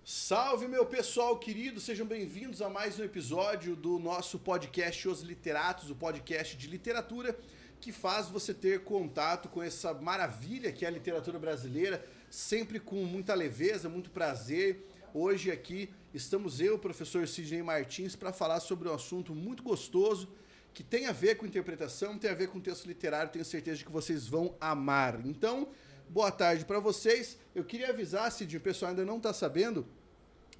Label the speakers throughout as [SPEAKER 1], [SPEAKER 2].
[SPEAKER 1] Salve, meu pessoal querido, sejam bem-vindos a mais um episódio do nosso podcast Os Literatos, o podcast de literatura que faz você ter contato com essa maravilha que é a literatura brasileira, sempre com muita leveza, muito prazer. Hoje aqui estamos eu, o professor Sidney Martins, para falar sobre um assunto muito gostoso que tem a ver com interpretação, tem a ver com texto literário, tenho certeza de que vocês vão amar. Então, boa tarde para vocês. Eu queria avisar, Sidney, o pessoal ainda não está sabendo,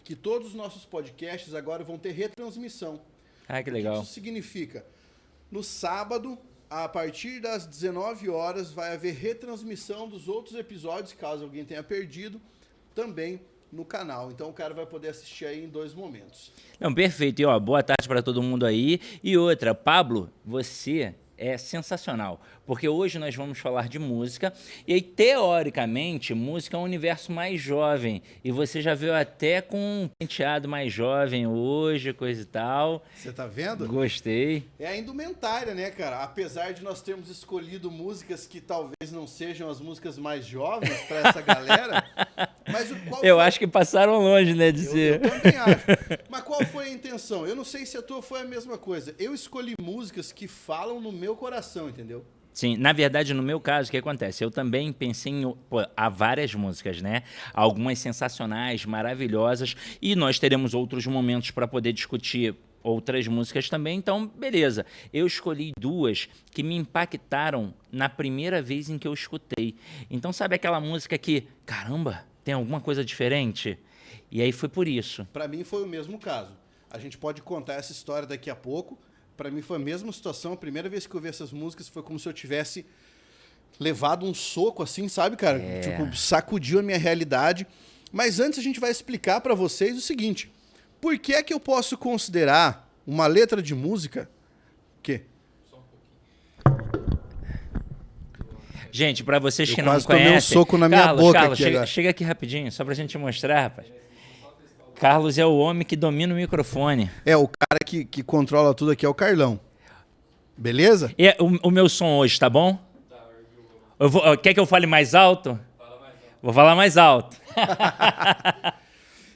[SPEAKER 1] que todos os nossos podcasts agora vão ter retransmissão.
[SPEAKER 2] Ah, que legal.
[SPEAKER 1] Isso significa, no sábado, a partir das 19 horas, vai haver retransmissão dos outros episódios, caso alguém tenha perdido, também no canal. Então o cara vai poder assistir aí em 2 momentos.
[SPEAKER 2] Não, perfeito. E ó, boa tarde para todo mundo aí. E outra, Pablo, você é sensacional, porque hoje nós vamos falar de música, e aí, teoricamente, música é um universo mais jovem, e você já veio até com um penteado mais jovem hoje, coisa e tal.
[SPEAKER 1] Você tá vendo?
[SPEAKER 2] Gostei.
[SPEAKER 1] É a indumentária, né, cara? Apesar de nós termos escolhido músicas que talvez não sejam as músicas mais jovens para essa galera, mas
[SPEAKER 2] eu acho que passaram longe, né, de ser.
[SPEAKER 1] Eu também acho. Mas qual foi a intenção? Eu não sei se a tua foi a mesma coisa. Eu escolhi músicas que falam no meu coração, entendeu?
[SPEAKER 2] Sim, na verdade, no meu caso, o que acontece? Eu também pensei em... há várias músicas, né? Algumas sensacionais, maravilhosas, e nós teremos outros momentos para poder discutir outras músicas também, então, beleza. Eu escolhi 2 que me impactaram na primeira vez em que eu escutei. Então, sabe aquela música que, caramba, tem alguma coisa diferente? E aí foi por isso.
[SPEAKER 1] Para mim foi o mesmo caso. A gente pode contar essa história daqui a pouco. Para mim foi a mesma situação. A primeira vez que eu ouvi essas músicas foi como se eu tivesse levado um soco assim, sabe, cara? Tipo, sacudiu a minha realidade. Mas antes a gente vai explicar para vocês o seguinte. Por que é que eu posso considerar uma letra de música... O quê?
[SPEAKER 2] Gente, para vocês que
[SPEAKER 1] eu
[SPEAKER 2] não
[SPEAKER 1] quase
[SPEAKER 2] conhecem...
[SPEAKER 1] tomei um soco na minha boca
[SPEAKER 2] Carlos,
[SPEAKER 1] aqui agora.
[SPEAKER 2] Chega aqui rapidinho, só pra gente mostrar, rapaz. Carlos é o homem que domina o microfone.
[SPEAKER 1] É, o cara que controla tudo aqui é o Carlão. Beleza?
[SPEAKER 2] E o meu som hoje, tá bom? Quer que eu fale mais alto? Fala mais alto. Vou falar mais alto.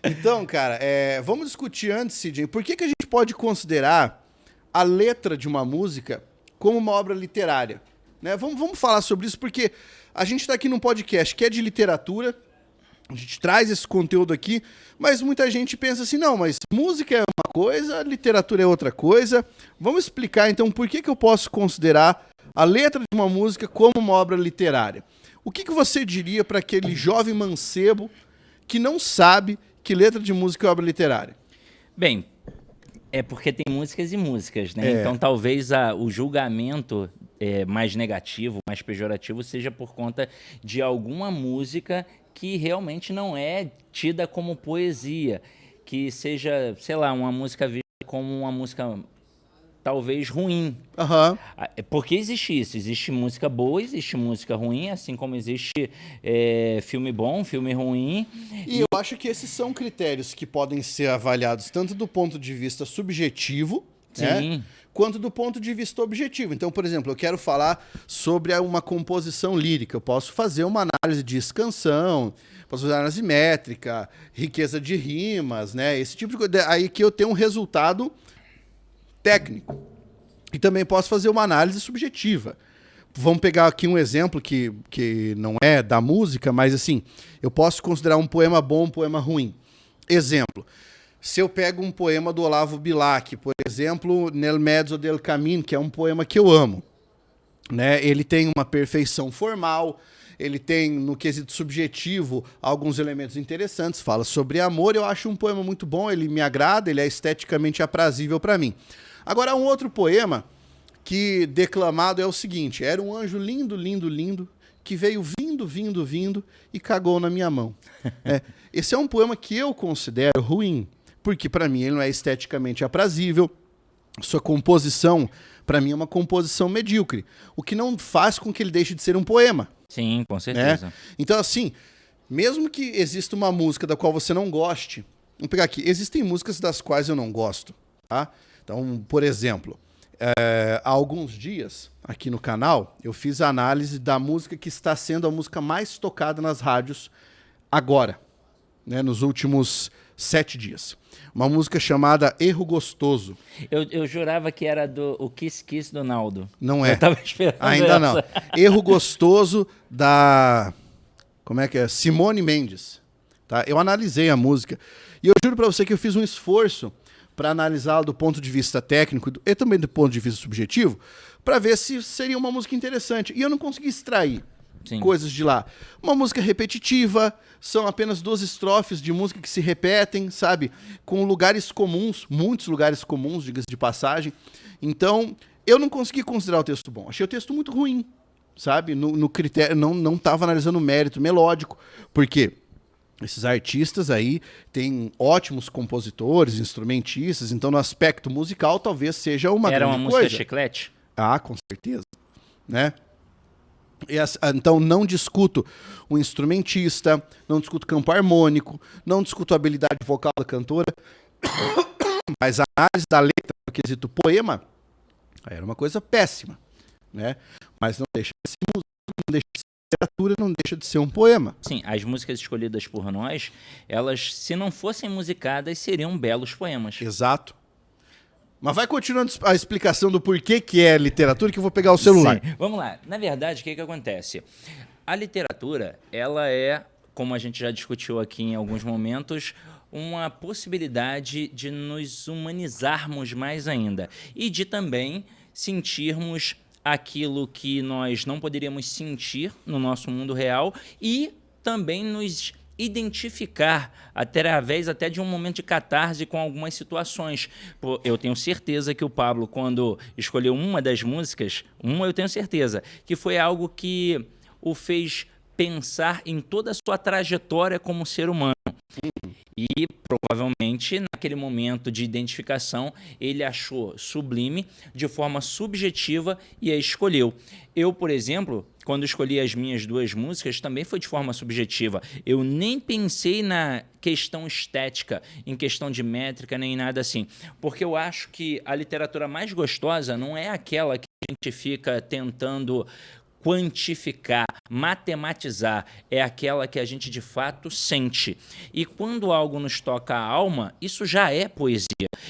[SPEAKER 1] Então, cara, vamos discutir antes, Sidney, por que a gente pode considerar a letra de uma música como uma obra literária? Né? Vamos falar sobre isso, porque a gente está aqui num podcast que é de literatura, a gente traz esse conteúdo aqui, mas muita gente pensa assim, não, mas música é uma coisa, literatura é outra coisa. Vamos explicar, então, por que eu posso considerar a letra de uma música como uma obra literária. O que você diria para aquele jovem mancebo que não sabe que letra de música é obra literária?
[SPEAKER 2] Bem, é porque tem músicas e músicas, né? Então talvez o julgamento mais negativo, mais pejorativo, seja por conta de alguma música que realmente não é tida como poesia, que seja, sei lá, uma música vista como uma música talvez ruim.
[SPEAKER 1] Uhum.
[SPEAKER 2] Porque existe isso, existe música boa, existe música ruim, assim como existe filme bom, filme ruim.
[SPEAKER 1] E eu acho que esses são critérios que podem ser avaliados tanto do ponto de vista subjetivo, né, quanto do ponto de vista objetivo. Então, por exemplo, eu quero falar sobre uma composição lírica. Eu posso fazer uma análise de escansão, posso fazer análise métrica, riqueza de rimas, né? Esse tipo de coisa. Aí que eu tenho um resultado técnico. E também posso fazer uma análise subjetiva. Vamos pegar aqui um exemplo que não é da música, mas assim, eu posso considerar um poema bom, um poema ruim. Exemplo, se eu pego um poema do Olavo Bilac, por exemplo, Nel mezzo del cammino, que é um poema que eu amo, né? Ele tem uma perfeição formal, ele tem, no quesito subjetivo, alguns elementos interessantes, fala sobre amor, eu acho um poema muito bom, ele me agrada, ele é esteticamente aprazível para mim. Agora, um outro poema que declamado é o seguinte: era um anjo lindo, lindo, lindo, que veio vindo, vindo, vindo e cagou na minha mão. Esse é um poema que eu considero ruim, porque para mim ele não é esteticamente aprazível, sua composição, para mim, é uma composição medíocre, o que não faz com que ele deixe de ser um poema.
[SPEAKER 2] Sim, com certeza.
[SPEAKER 1] Né? Então, assim, mesmo que exista uma música da qual você não goste, vamos pegar aqui, existem músicas das quais eu não gosto, tá? Então, por exemplo, há alguns dias, aqui no canal, eu fiz a análise da música que está sendo a música mais tocada nas rádios agora. né, nos últimos 7 dias. Uma música chamada Erro Gostoso.
[SPEAKER 2] Eu jurava que era o Kiss Kiss do Naldo.
[SPEAKER 1] Não é.
[SPEAKER 2] Eu tava esperando
[SPEAKER 1] Ainda
[SPEAKER 2] essa.
[SPEAKER 1] não. Erro Gostoso da... Como é que é? Simone Mendes. Tá? Eu analisei a música. E eu juro pra você que eu fiz um esforço para analisá-la do ponto de vista técnico e também do ponto de vista subjetivo, para ver se seria uma música interessante. E eu não consegui extrair coisas de lá. Uma música repetitiva, são apenas 2 estrofes de música que se repetem, sabe? Com lugares comuns, muitos lugares comuns, diga-se de passagem. Então, eu não consegui considerar o texto bom. Achei o texto muito ruim, sabe? No critério, não estava analisando o mérito melódico, porque esses artistas aí têm ótimos compositores, instrumentistas, então no aspecto musical talvez seja uma grande coisa.
[SPEAKER 2] Era uma música chiclete?
[SPEAKER 1] Ah, com certeza, né? Então não discuto o instrumentista, não discuto campo harmônico, não discuto a habilidade vocal da cantora, mas a análise da letra no quesito poema era uma coisa péssima, né? Mas não deixa de ser música, não deixa de ser literatura, não deixa de ser um poema.
[SPEAKER 2] Sim, as músicas escolhidas por nós, elas, se não fossem musicadas, seriam belos poemas.
[SPEAKER 1] Exato. Mas vai continuando a explicação do porquê que é literatura, que eu vou pegar o celular.
[SPEAKER 2] Sim. Vamos lá. Na verdade, o que acontece? A literatura, ela é, como a gente já discutiu aqui em alguns momentos, uma possibilidade de nos humanizarmos mais ainda e de também sentirmos aquilo que nós não poderíamos sentir no nosso mundo real e também nos identificar através até de um momento de catarse com algumas situações. Eu tenho certeza que o Pablo, quando escolheu uma das músicas, eu tenho certeza, que foi algo que o fez pensar em toda a sua trajetória como ser humano. E provavelmente naquele momento de identificação ele achou sublime de forma subjetiva e a escolheu. Eu, por exemplo, quando escolhi as minhas 2 músicas também foi de forma subjetiva. Eu nem pensei na questão estética, em questão de métrica, nem nada assim. Porque eu acho que a literatura mais gostosa não é aquela que a gente fica tentando quantificar, matematizar, é aquela que a gente de fato sente. E quando algo nos toca a alma, isso já é poesia.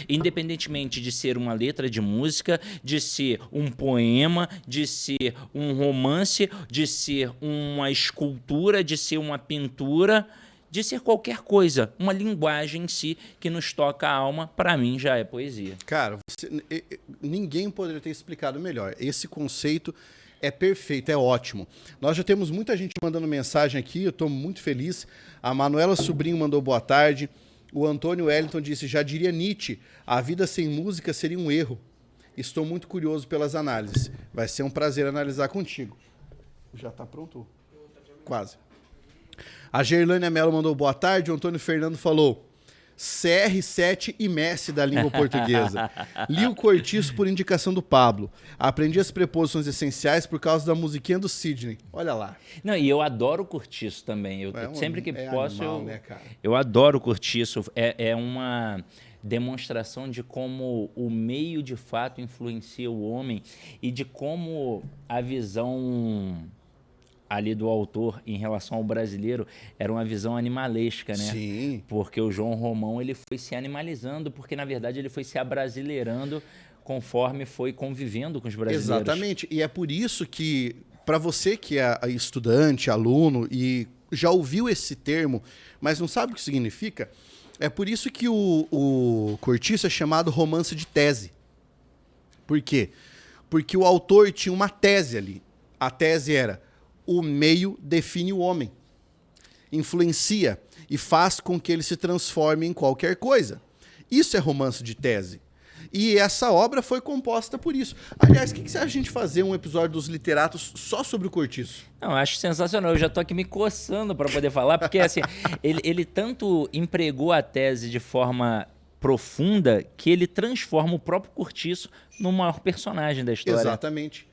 [SPEAKER 2] Independentemente de ser uma letra de música, de ser um poema, de ser um romance, de ser uma escultura, de ser uma pintura, de ser qualquer coisa, uma linguagem em si que nos toca a alma, para mim já é poesia.
[SPEAKER 1] Cara, ninguém poderia ter explicado melhor. Esse conceito é perfeito, é ótimo. Nós já temos muita gente mandando mensagem aqui, eu estou muito feliz. A Manuela Sobrinho mandou boa tarde. O Antônio Wellington disse, já diria Nietzsche, a vida sem música seria um erro. Estou muito curioso pelas análises. Vai ser um prazer analisar contigo. Já está pronto? Quase. A Gerlânia Mello mandou boa tarde. O Antônio Fernando falou... CR7 e Messi da língua portuguesa. Li o Cortiço por indicação do Pablo. Aprendi as preposições essenciais por causa da musiquinha do Sidney. Olha lá.
[SPEAKER 2] Não, e eu adoro o Cortiço também. Sempre que posso,
[SPEAKER 1] animal, né, cara?
[SPEAKER 2] Eu adoro o Cortiço. É uma demonstração de como o meio de fato influencia o homem e de como a visão ali do autor em relação ao brasileiro era uma visão animalesca, né?
[SPEAKER 1] Sim.
[SPEAKER 2] Porque o João Romão ele foi se animalizando, porque na verdade ele foi se abrasileirando conforme foi convivendo com os brasileiros.
[SPEAKER 1] Exatamente. E é por isso que, para você que é estudante, aluno e já ouviu esse termo, mas não sabe o que significa, é por isso que o Cortiço é chamado romance de tese. Por quê? Porque o autor tinha uma tese ali. A tese era: o meio define o homem, influencia e faz com que ele se transforme em qualquer coisa. Isso é romance de tese. E essa obra foi composta por isso. Aliás, o que você acha de a gente fazer um episódio dos literatos só sobre o Cortiço?
[SPEAKER 2] Não, eu acho sensacional. Eu já tô aqui me coçando para poder falar, porque assim, ele tanto empregou a tese de forma profunda que ele transforma o próprio Cortiço no maior personagem da história.
[SPEAKER 1] Exatamente.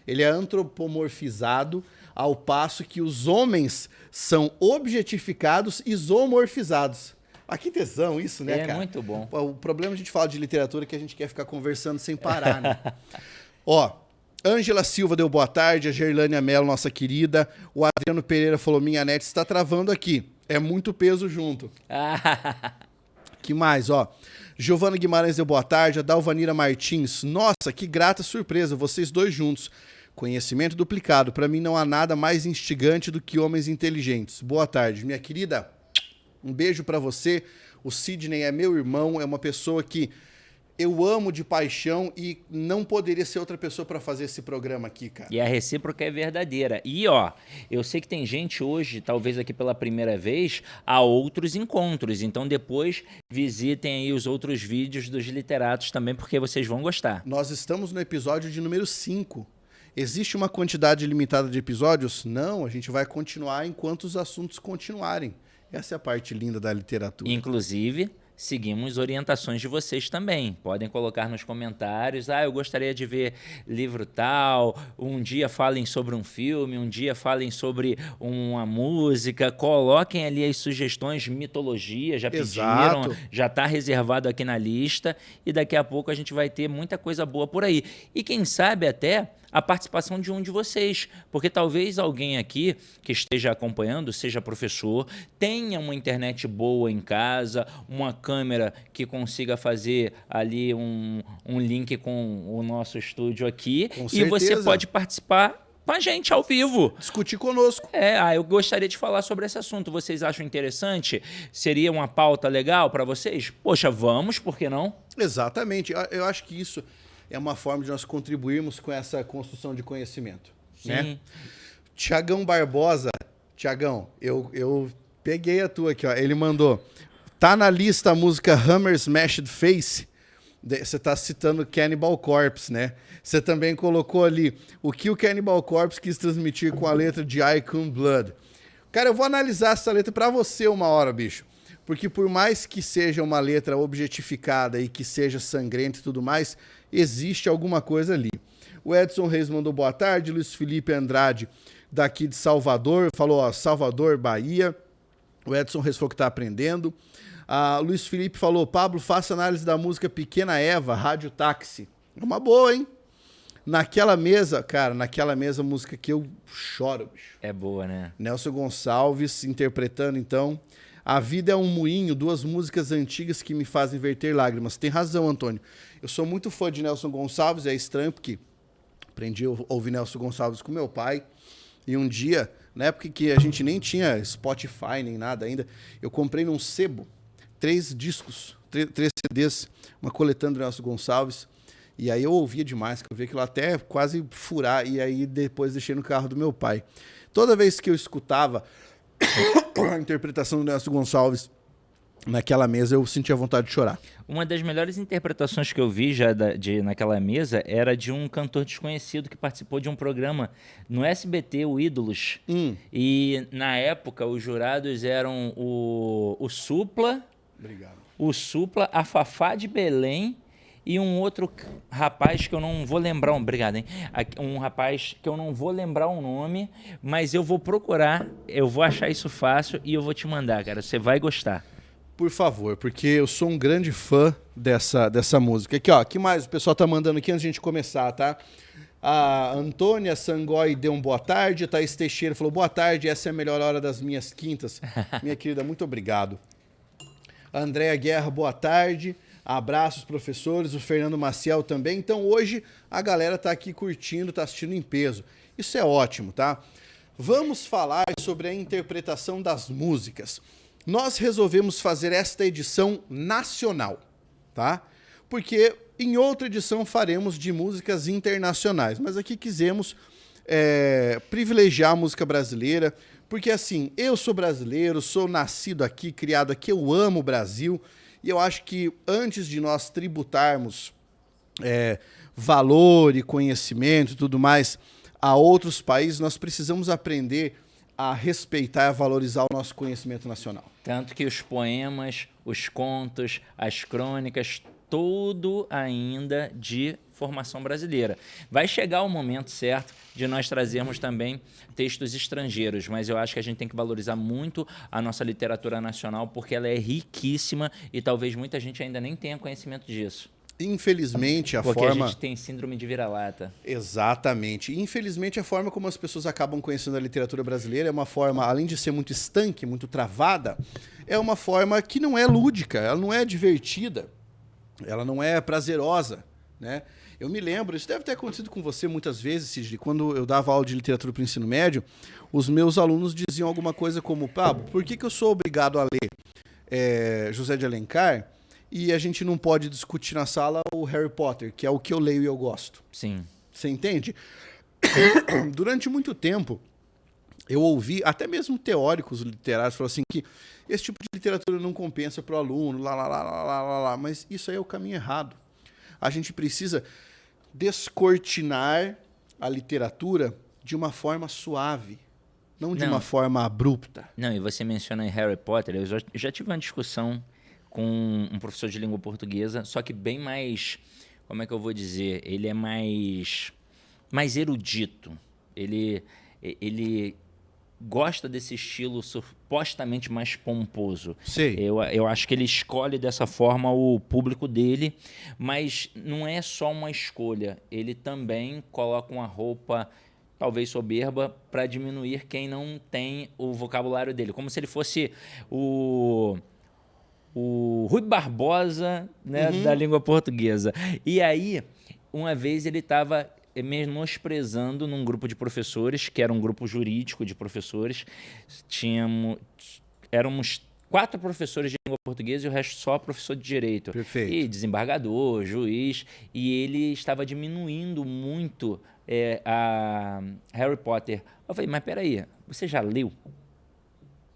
[SPEAKER 1] Ele é antropomorfizado, ao passo que os homens são objetificados e zoomorfizados. Ah, que tesão isso, né, cara?
[SPEAKER 2] É muito bom.
[SPEAKER 1] O problema a gente fala de literatura é que a gente quer ficar conversando sem parar, né? Ó, Ângela Silva deu boa tarde, a Gerlânia Mello, nossa querida. O Adriano Pereira falou, minha net está travando aqui. É muito peso junto. Que mais, ó? Giovana Guimarães deu boa tarde. A Dalvanira Martins. Nossa, que grata surpresa, vocês dois juntos. Conhecimento duplicado. Para mim não há nada mais instigante do que homens inteligentes. Boa tarde, minha querida. Um beijo para você. O Sidney é meu irmão, é uma pessoa que eu amo de paixão e não poderia ser outra pessoa para fazer esse programa aqui, cara.
[SPEAKER 2] E a recíproca é verdadeira. E, ó, eu sei que tem gente hoje, talvez aqui pela primeira vez, a outros encontros. Então, depois, visitem aí os outros vídeos dos literatos também, porque vocês vão gostar.
[SPEAKER 1] Nós estamos no episódio de número 5. Existe uma quantidade limitada de episódios? Não, a gente vai continuar enquanto os assuntos continuarem. Essa é a parte linda da literatura.
[SPEAKER 2] Inclusive, seguimos orientações de vocês também. Podem colocar nos comentários, eu gostaria de ver livro tal, um dia falem sobre um filme, um dia falem sobre uma música, coloquem ali as sugestões, mitologia, já pediram,
[SPEAKER 1] Exato.
[SPEAKER 2] já está reservado aqui na lista e daqui a pouco a gente vai ter muita coisa boa por aí. E quem sabe até a participação de um de vocês, porque talvez alguém aqui que esteja acompanhando, seja professor, tenha uma internet boa em casa, uma câmera que consiga fazer ali um link com o nosso estúdio aqui,
[SPEAKER 1] Com
[SPEAKER 2] e
[SPEAKER 1] certeza.
[SPEAKER 2] você pode participar com a gente ao vivo.
[SPEAKER 1] Discutir conosco.
[SPEAKER 2] Eu gostaria de falar sobre esse assunto. Vocês acham interessante? Seria uma pauta legal para vocês? Poxa, vamos, por que não?
[SPEAKER 1] Exatamente. Eu acho que isso é uma forma de nós contribuirmos com essa construção de conhecimento.
[SPEAKER 2] Sim.
[SPEAKER 1] Né? Tiagão Barbosa. Tiagão, eu peguei a tua aqui, ó. Ele mandou. Tá na lista a música Hammer Smashed Face. Você tá citando Cannibal Corpse, né? Você também colocou ali o que o Cannibal Corpse quis transmitir com a letra de Icon Blood. Cara, eu vou analisar essa letra pra você uma hora, bicho. Porque por mais que seja uma letra objetificada e que seja sangrenta e tudo mais, existe alguma coisa ali. O Edson Reis mandou boa tarde. Luiz Felipe Andrade, daqui de Salvador, falou, ó, Salvador, Bahia. O Edson Reis falou que tá aprendendo. Luiz Felipe falou, Pablo, faça análise da música Pequena Eva, Rádio Táxi. É uma boa, hein? Naquela mesa, cara, música que eu choro, bicho.
[SPEAKER 2] É boa, né?
[SPEAKER 1] Nelson Gonçalves interpretando, então... A Vida é um Moinho, 2 músicas antigas que me fazem verter lágrimas. Tem razão, Antônio. Eu sou muito fã de Nelson Gonçalves, é estranho porque aprendi a ouvir Nelson Gonçalves com meu pai. E um dia, na época que a gente nem tinha Spotify nem nada ainda, eu comprei num sebo 3 discos, 3 CDs, uma coletânea do Nelson Gonçalves. E aí eu ouvia demais, que eu via aquilo até quase furar. E aí depois deixei no carro do meu pai. Toda vez que eu escutava a interpretação do Nelson Gonçalves naquela mesa, eu sentia vontade de chorar.
[SPEAKER 2] Uma das melhores interpretações que eu vi já naquela mesa era de um cantor desconhecido que participou de um programa no SBT, o Ídolos. E na época os jurados eram o Supla,
[SPEAKER 1] Obrigado.
[SPEAKER 2] o Supla, a Fafá de Belém e um outro rapaz que eu não vou lembrar, obrigado, hein? Um rapaz que eu não vou lembrar o nome, mas eu vou procurar, eu vou achar isso fácil e eu vou te mandar, cara. Você vai gostar.
[SPEAKER 1] Por favor, porque eu sou um grande fã dessa música. Aqui, ó, que mais o pessoal tá mandando aqui antes de a gente começar, tá? A Antônia Sangói deu um boa tarde, a Thaís Teixeira falou boa tarde, essa é a melhor hora das minhas quintas. Minha querida, muito obrigado. A Andréa Guerra, boa tarde. Abraços, professores, o Fernando Maciel também. Então, hoje, a galera tá aqui curtindo, tá assistindo em peso. Isso é ótimo, tá? Vamos falar sobre a interpretação das músicas. Nós resolvemos fazer esta edição nacional, tá? Porque em outra edição faremos de músicas internacionais. Mas aqui quisemos privilegiar a música brasileira, porque assim, eu sou brasileiro, sou nascido aqui, criado aqui, eu amo o Brasil. E eu acho que antes de nós tributarmos valor e conhecimento e tudo mais a outros países, nós precisamos aprender a respeitar e a valorizar o nosso conhecimento nacional.
[SPEAKER 2] Tanto que os poemas, os contos, as crônicas, tudo ainda de formação brasileira. Vai chegar o momento certo de nós trazermos também textos estrangeiros, mas eu acho que a gente tem que valorizar muito a nossa literatura nacional porque ela é riquíssima e talvez muita gente ainda nem tenha conhecimento disso.
[SPEAKER 1] Infelizmente,
[SPEAKER 2] Porque a gente tem síndrome de vira-lata.
[SPEAKER 1] Exatamente. Infelizmente, a forma como as pessoas acabam conhecendo a literatura brasileira é uma forma, além de ser muito estanque, muito travada, é uma forma que não é lúdica, ela não é divertida, ela não é prazerosa, né? Eu me lembro, isso deve ter acontecido com você muitas vezes, Sidney, quando eu dava aula de literatura para o ensino médio, os meus alunos diziam alguma coisa como: Pablo, por que eu sou obrigado a ler José de Alencar e a gente não pode discutir na sala o Harry Potter, que é o que eu leio e eu gosto?
[SPEAKER 2] Sim.
[SPEAKER 1] Você entende? Durante muito tempo, eu ouvi, até mesmo teóricos literários, falar assim que esse tipo de literatura não compensa para o aluno, mas isso aí é o caminho errado. A gente precisa descortinar a literatura de uma forma suave, não de uma forma abrupta.
[SPEAKER 2] Não, e você menciona em Harry Potter, eu já tive uma discussão com um professor de língua portuguesa, só que bem mais, como é que eu vou dizer, ele é mais erudito, ele gosta desse estilo supostamente mais pomposo.
[SPEAKER 1] Sei.
[SPEAKER 2] Eu acho que ele escolhe dessa forma o público dele, mas não é só uma escolha, ele também coloca uma roupa talvez soberba para diminuir quem não tem o vocabulário dele, como se ele fosse o Rui Barbosa, né, da língua portuguesa. E aí, uma vez ele estava menosprezando num grupo de professores, que era um grupo jurídico de professores. Éramos 4 professores de língua portuguesa e o resto só professor de direito.
[SPEAKER 1] Perfeito.
[SPEAKER 2] E desembargador, juiz. E ele estava diminuindo muito a Harry Potter. Eu falei, mas peraí, você já leu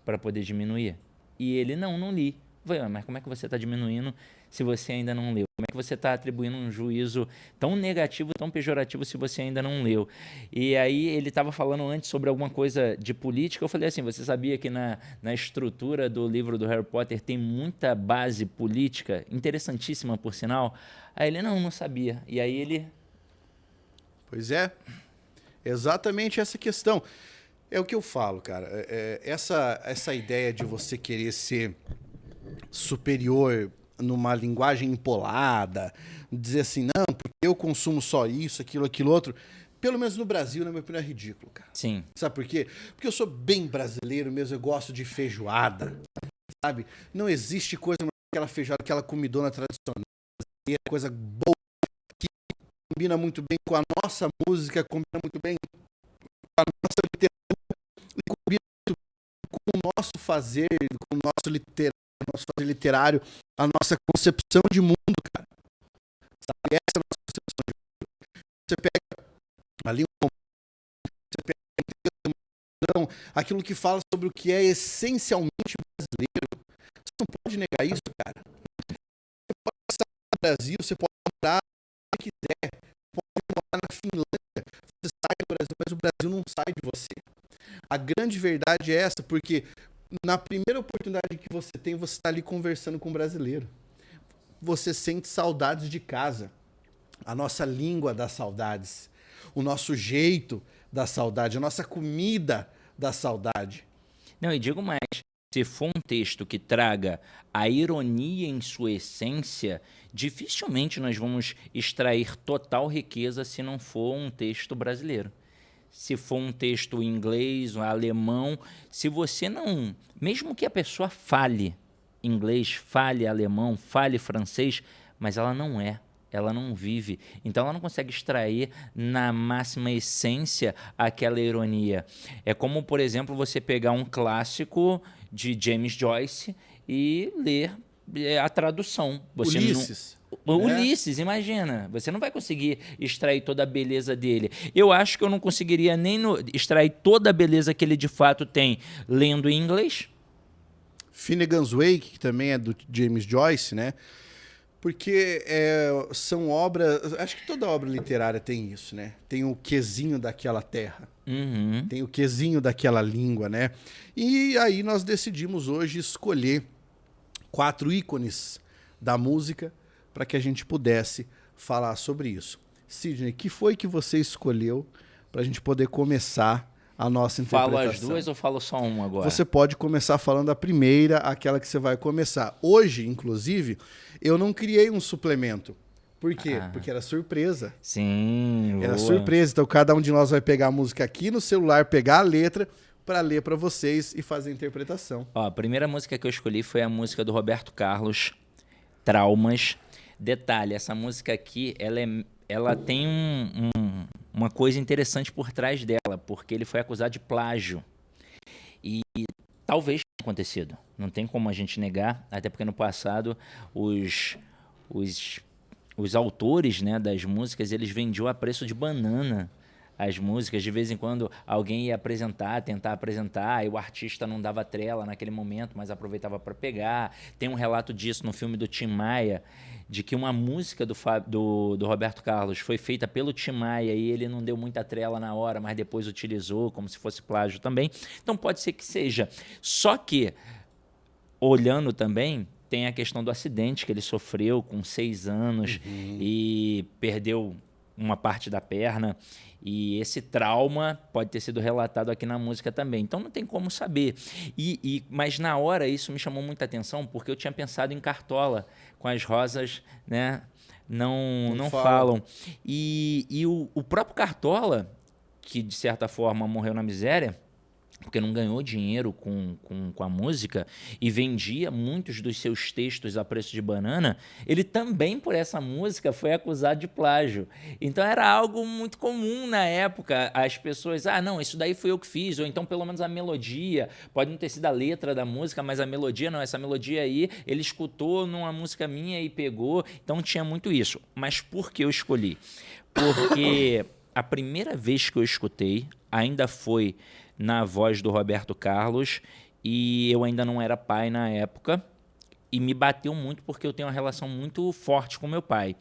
[SPEAKER 2] para poder diminuir? E ele, não li. Eu falei, mas como é que você está diminuindo se você ainda não leu? Como é que você está atribuindo um juízo tão negativo, tão pejorativo se você ainda não leu? E aí ele estava falando antes sobre alguma coisa de política. Eu falei assim, você sabia que na estrutura do livro do Harry Potter tem muita base política, interessantíssima por sinal? Aí ele, não sabia. E aí ele...
[SPEAKER 1] Pois é, exatamente essa questão. É o que eu falo, cara. Essa ideia de você querer ser superior numa linguagem empolada, dizer assim, não, porque eu consumo só isso, aquilo outro, pelo menos no Brasil, na minha opinião, é ridículo, cara.
[SPEAKER 2] Sim.
[SPEAKER 1] Sabe por quê? Porque eu sou bem brasileiro mesmo, eu gosto de feijoada, sabe? Não existe coisa mais que aquela feijoada, aquela comidona tradicional, coisa boa, que combina muito bem com a nossa música, combina muito bem com a nossa literatura, e combina muito bem com o nosso fazer, com o nosso fazer literário, a nossa concepção de mundo, cara. Sabe? Essa é a nossa concepção de mundo. Você pega ali você pega aquilo que fala sobre o que é essencialmente brasileiro. Você não pode negar isso, cara. Você pode estar no Brasil, você pode morar onde quiser, pode morar na Finlândia, você sai do Brasil, mas o Brasil não sai de você. A grande verdade é essa, porque na primeira oportunidade que você tem, você está ali conversando com um brasileiro. Você sente saudades de casa. A nossa língua dá saudades. O nosso jeito dá saudade. A nossa comida dá saudade.
[SPEAKER 2] Não, e digo mais. Se for um texto que traga a ironia em sua essência, dificilmente nós vamos extrair total riqueza se não for um texto brasileiro. Se for um texto em inglês, um alemão, se você não... Mesmo que a pessoa fale inglês, fale alemão, fale francês, mas ela não vive. Então ela não consegue extrair na máxima essência aquela ironia. É como, por exemplo, você pegar um clássico de James Joyce e ler a tradução. Você
[SPEAKER 1] Ulisses.
[SPEAKER 2] Ulisses, imagina. Você não vai conseguir extrair toda a beleza dele. Eu acho que eu não conseguiria nem extrair toda a beleza que ele de fato tem lendo em inglês.
[SPEAKER 1] Finnegan's Wake, que também é do James Joyce, né? Porque são obras... Acho que toda obra literária tem isso, né? Tem o quezinho daquela terra.
[SPEAKER 2] Uhum.
[SPEAKER 1] Tem o quezinho daquela língua, né? E aí nós decidimos hoje escolher 4 ícones da música para que a gente pudesse falar sobre isso. Sidney, que foi que você escolheu para a gente poder começar a nossa interpretação?
[SPEAKER 2] Falo as duas ou falo só uma agora?
[SPEAKER 1] Você pode começar falando a primeira, aquela que você vai começar. Hoje, inclusive, eu não criei um suplemento Por quê? Porque era surpresa.
[SPEAKER 2] Sim,
[SPEAKER 1] Era
[SPEAKER 2] boa.
[SPEAKER 1] surpresa. Então cada um de nós vai pegar a música aqui no celular, pegar a letra para ler para vocês e fazer a interpretação.
[SPEAKER 2] Ó, a primeira música que eu escolhi foi a música do Roberto Carlos, Traumas. Detalhe, essa música aqui, ela tem uma coisa interessante por trás dela, porque ele foi acusado de plágio. E talvez tenha acontecido. Não tem como a gente negar, até porque no passado os autores, né, das músicas, eles vendiam a preço de banana as músicas. De vez em quando alguém ia tentar apresentar, e o artista não dava trela naquele momento, mas aproveitava para pegar. Tem um relato disso no filme do Tim Maia, de que uma música do Roberto Carlos foi feita pelo Tim Maia e ele não deu muita trela na hora, mas depois utilizou como se fosse plágio também. Então pode ser que seja. Só que, olhando também, tem a questão do acidente que ele sofreu com 6 anos e perdeu uma parte da perna. E esse trauma pode ter sido relatado aqui na música também. Então não tem como saber. Mas na hora isso me chamou muita atenção, porque eu tinha pensado em Cartola, com as rosas, né, não falam. E o próprio Cartola, que de certa forma morreu na miséria, porque não ganhou dinheiro com a música e vendia muitos dos seus textos a preço de banana, ele também, por essa música, foi acusado de plágio. Então era algo muito comum na época. As pessoas, não, isso daí fui eu que fiz, ou então pelo menos a melodia, pode não ter sido a letra da música, mas a melodia não, essa melodia aí, ele escutou numa música minha e pegou. Então tinha muito isso. Mas por que eu escolhi? Porque a primeira vez que eu escutei ainda foi na voz do Roberto Carlos, e eu ainda não era pai na época, e me bateu muito porque eu tenho uma relação muito forte com meu pai.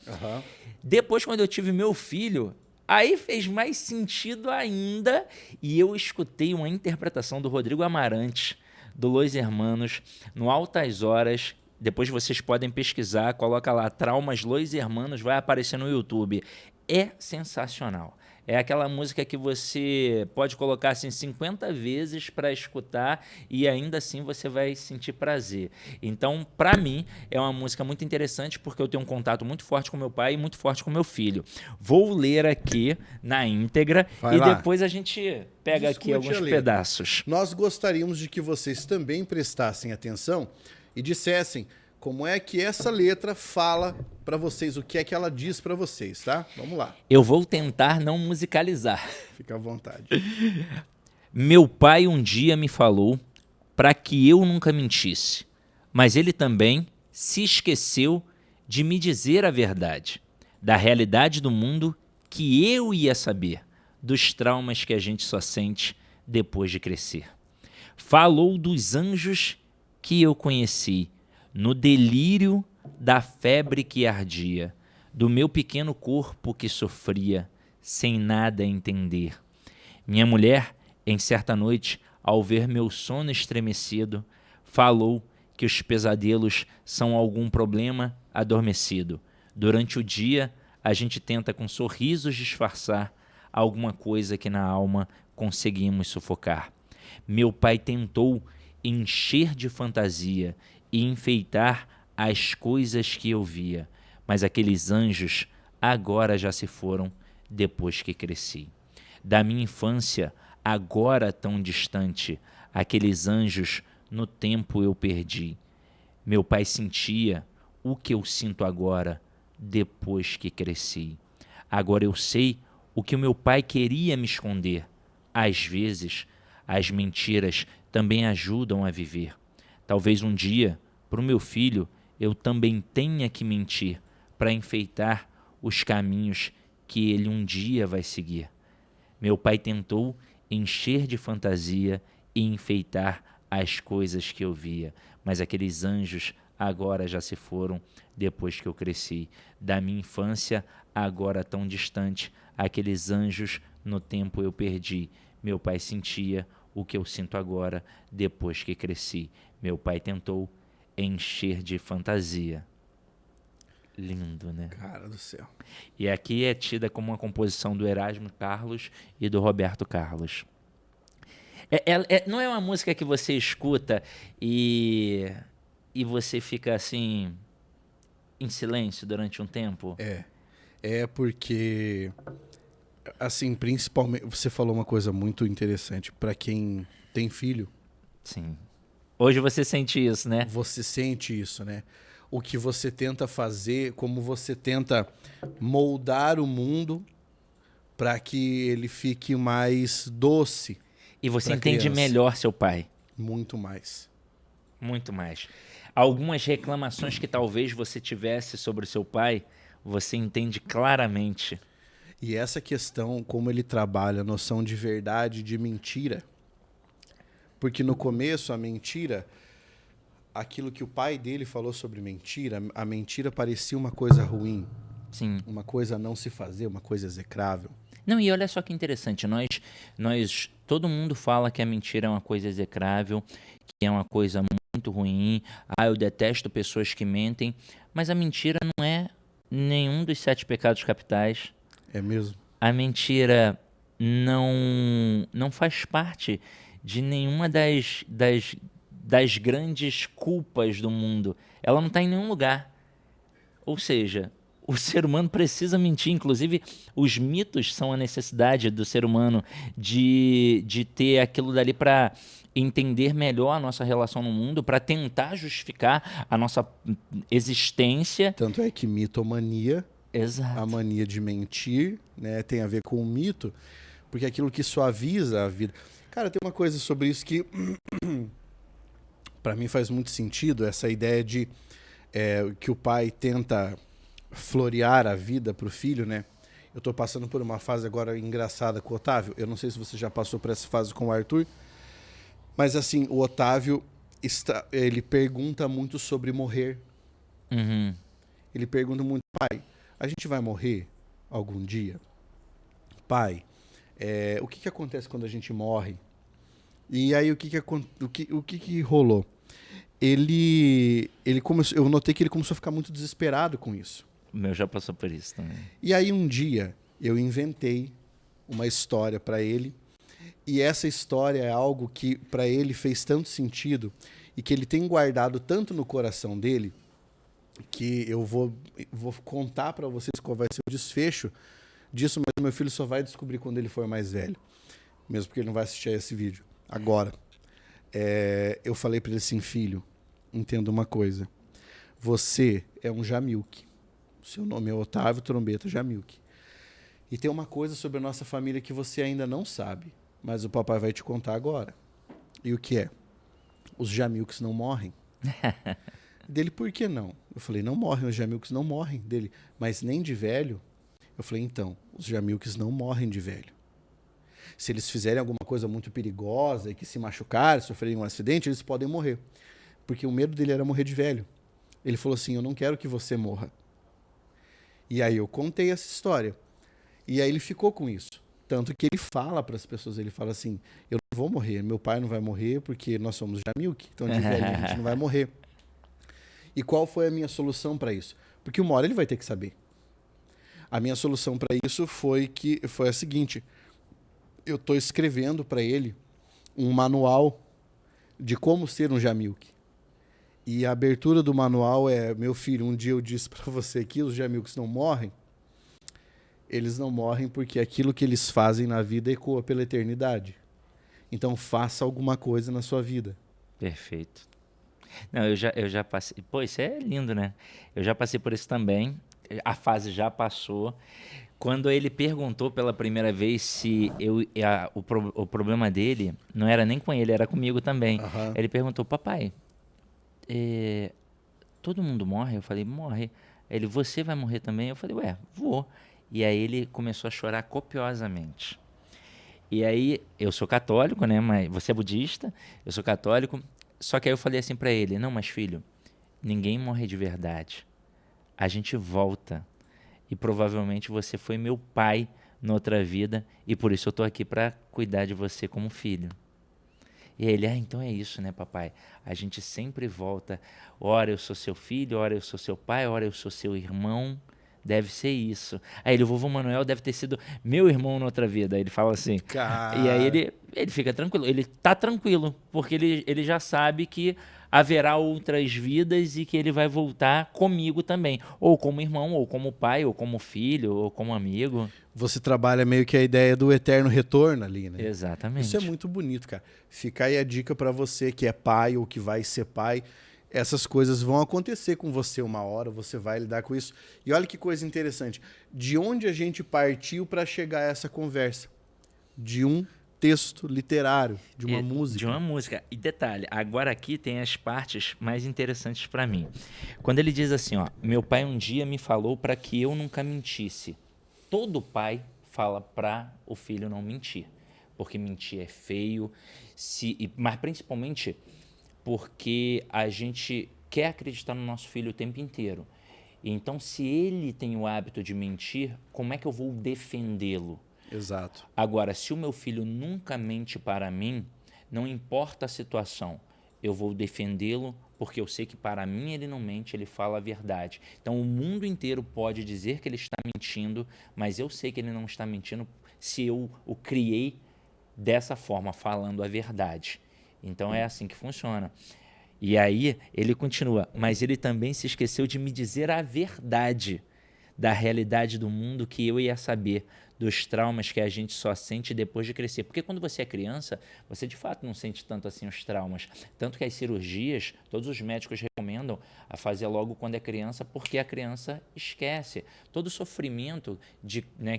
[SPEAKER 2] Depois, quando eu tive meu filho, aí fez mais sentido ainda, e eu escutei uma interpretação do Rodrigo Amarante, do Los Hermanos, no Altas Horas. Depois vocês podem pesquisar, coloca lá, Traumas Los Hermanos, vai aparecer no YouTube. É sensacional. É aquela música que você pode colocar assim 50 vezes para escutar e ainda assim você vai sentir prazer. Então, para mim, é uma música muito interessante porque eu tenho um contato muito forte com meu pai e muito forte com meu filho. Vou ler aqui na íntegra depois a gente pega aqui alguns pedaços.
[SPEAKER 1] Nós gostaríamos de que vocês também prestassem atenção e dissessem como é que essa letra fala para vocês, o que é que ela diz para vocês, tá? Vamos lá.
[SPEAKER 2] Eu vou tentar não musicalizar.
[SPEAKER 1] Fica à vontade.
[SPEAKER 2] Meu pai um dia me falou para que eu nunca mentisse, mas ele também se esqueceu de me dizer a verdade, da realidade do mundo que eu ia saber, dos traumas que a gente só sente depois de crescer. Falou dos anjos que eu conheci, no delírio da febre que ardia, do meu pequeno corpo que sofria, sem nada entender. Minha mulher, em certa noite, ao ver meu sono estremecido, falou que os pesadelos são algum problema adormecido. Durante o dia, a gente tenta com sorrisos disfarçar alguma coisa que na alma conseguimos sufocar. Meu pai tentou encher de fantasia e enfeitar as coisas que eu via, mas aqueles anjos agora já se foram depois que cresci. Da minha infância, agora tão distante, aqueles anjos no tempo eu perdi. Meu pai sentia o que eu sinto agora, depois que cresci. Agora eu sei o que o meu pai queria me esconder. Às vezes, as mentiras também ajudam a viver. Talvez um dia, para o meu filho, eu também tenha que mentir para enfeitar os caminhos que ele um dia vai seguir. Meu pai tentou encher de fantasia e enfeitar as coisas que eu via, mas aqueles anjos agora já se foram depois que eu cresci. Da minha infância, agora tão distante, aqueles anjos no tempo eu perdi. Meu pai sentia o que eu sinto agora depois que cresci. Meu pai tentou encher de fantasia. Lindo, né?
[SPEAKER 1] Cara do céu.
[SPEAKER 2] E aqui é tida como uma composição do Erasmo Carlos e do Roberto Carlos. Não é uma música que você escuta e você fica assim em silêncio durante um tempo?
[SPEAKER 1] É porque, assim, principalmente, você falou uma coisa muito interessante. Para quem tem filho,
[SPEAKER 2] Sim. Hoje você sente isso, né?
[SPEAKER 1] você sente isso, né? O que você tenta fazer, como você tenta moldar o mundo para que ele fique mais doce
[SPEAKER 2] E você
[SPEAKER 1] para a
[SPEAKER 2] entende
[SPEAKER 1] criança.
[SPEAKER 2] melhor seu pai.
[SPEAKER 1] Muito mais.
[SPEAKER 2] Muito mais. Algumas reclamações que talvez você tivesse sobre o seu pai, você entende claramente.
[SPEAKER 1] E essa questão, como ele trabalha a noção de verdade e de mentira, porque no começo a mentira, aquilo que o pai dele falou sobre mentira, a mentira parecia uma coisa ruim,
[SPEAKER 2] Sim.
[SPEAKER 1] uma coisa a não se fazer, uma coisa execrável.
[SPEAKER 2] Não, e olha só que interessante, todo mundo fala que a mentira é uma coisa execrável, que é uma coisa muito ruim, eu detesto pessoas que mentem, mas a mentira não é nenhum dos 7 pecados capitais.
[SPEAKER 1] É mesmo?
[SPEAKER 2] A mentira não faz parte de nenhuma das grandes culpas do mundo. Ela não está em nenhum lugar. Ou seja, o ser humano precisa mentir. Inclusive, os mitos são a necessidade do ser humano de ter aquilo dali para entender melhor a nossa relação no mundo, para tentar justificar a nossa existência.
[SPEAKER 1] Tanto é que mitomania, a
[SPEAKER 2] Exato.
[SPEAKER 1] mania de mentir, né, tem a ver com o mito, porque é aquilo que suaviza a vida. Cara, tem uma coisa sobre isso que para mim faz muito sentido, essa ideia de que o pai tenta florear a vida pro filho, né? Eu tô passando por uma fase agora engraçada com o Otávio. Eu não sei se você já passou por essa fase com o Arthur, mas assim, o Otávio ele pergunta muito sobre morrer.
[SPEAKER 2] Uhum.
[SPEAKER 1] Ele pergunta muito, pai, a gente vai morrer algum dia? Pai, o que acontece quando a gente morre? E aí o que rolou? Ele começou, eu notei que ele começou a ficar muito desesperado com isso.
[SPEAKER 2] O meu já passou por isso também.
[SPEAKER 1] E aí um dia eu inventei uma história para ele, e essa história é algo que para ele fez tanto sentido e que ele tem guardado tanto no coração dele que eu vou contar para vocês qual vai ser o desfecho disso, mas meu filho só vai descobrir quando ele for mais velho, mesmo porque ele não vai assistir a esse vídeo agora. Eu falei para ele assim, filho, entenda uma coisa, você é um Jamilk, seu nome é Otávio Trombeta Jamilk, e tem uma coisa sobre a nossa família que você ainda não sabe, mas o papai vai te contar agora. E o que é? Os Jamilks não morrem. Dele, por que não? Eu falei, não morrem, os Jamilks não morrem. Dele, mas nem de velho? Eu falei, então, os Jamilks não morrem de velho. Se eles fizerem alguma coisa muito perigosa e que se machucarem, sofrerem um acidente, eles podem morrer. Porque o medo dele era morrer de velho. Ele falou assim, eu não quero que você morra. E aí eu contei essa história. E aí ele ficou com isso. Tanto que ele fala para as pessoas, ele fala assim, eu não vou morrer, meu pai não vai morrer porque nós somos Jamilk, então de velho a gente não vai morrer. E qual foi a minha solução para isso? Porque uma hora ele vai ter que saber. A minha solução para isso foi a seguinte, eu estou escrevendo para ele um manual de como ser um Jamilk. E a abertura do manual é, meu filho, um dia eu disse para você que os Jamilks não morrem, eles não morrem porque aquilo que eles fazem na vida ecoa pela eternidade. Então faça alguma coisa na sua vida.
[SPEAKER 2] Perfeito. Não, eu já passei. Pô, isso é lindo, né? Eu já passei por isso também. A fase já passou. Quando ele perguntou pela primeira vez se o problema dele não era nem com ele, era comigo também.
[SPEAKER 1] Aham.
[SPEAKER 2] Ele perguntou, papai, todo mundo morre? Eu falei, morre. Ele, você vai morrer também? Eu falei, ué, vou. E aí ele começou a chorar copiosamente. E aí, eu sou católico, né? Mas você é budista, eu sou católico. Só que aí eu falei assim pra ele, não, mas filho, ninguém morre de verdade. A gente volta. E provavelmente você foi meu pai noutra vida e por isso eu tô aqui pra cuidar de você como filho. E ele, então é isso, né, papai? A gente sempre volta. Ora eu sou seu filho, ora eu sou seu pai, ora eu sou seu irmão. deve ser isso. Aí ele, o vovô Manuel deve ter sido meu irmão na outra vida. Aí ele fala assim.
[SPEAKER 1] Cara.
[SPEAKER 2] E aí ele fica tranquilo. Ele tá tranquilo, porque ele já sabe que haverá outras vidas e que ele vai voltar comigo também. Ou como irmão, ou como pai, ou como filho, ou como amigo.
[SPEAKER 1] Você trabalha meio que a ideia do eterno retorno ali, né?
[SPEAKER 2] Exatamente.
[SPEAKER 1] Isso é muito bonito, cara. Fica aí a dica pra você que é pai ou que vai ser pai. Essas coisas vão acontecer com você uma hora, você vai lidar com isso. E olha que coisa interessante. De onde a gente partiu para chegar a essa conversa? De um texto literário, de uma música.
[SPEAKER 2] De uma música. E detalhe, agora aqui tem as partes mais interessantes para mim. Quando ele diz assim, ó, meu pai um dia me falou para que eu nunca mentisse. Todo pai fala para o filho não mentir, porque mentir é feio, mas principalmente porque a gente quer acreditar no nosso filho o tempo inteiro. Então, se ele tem o hábito de mentir, como é que eu vou defendê-lo?
[SPEAKER 1] Exato.
[SPEAKER 2] Agora, se o meu filho nunca mente para mim, não importa a situação, eu vou defendê-lo porque eu sei que para mim ele não mente, ele fala a verdade. Então, o mundo inteiro pode dizer que ele está mentindo, mas eu sei que ele não está mentindo se eu o criei dessa forma, falando a verdade. Então, é assim que funciona. E aí, ele continua, mas ele também se esqueceu de me dizer a verdade da realidade do mundo que eu ia saber, dos traumas que a gente só sente depois de crescer. Porque quando você é criança, você de fato não sente tanto assim os traumas. Tanto que as cirurgias, todos os médicos recomendam a fazer logo quando é criança, porque a criança esquece. Todo o sofrimento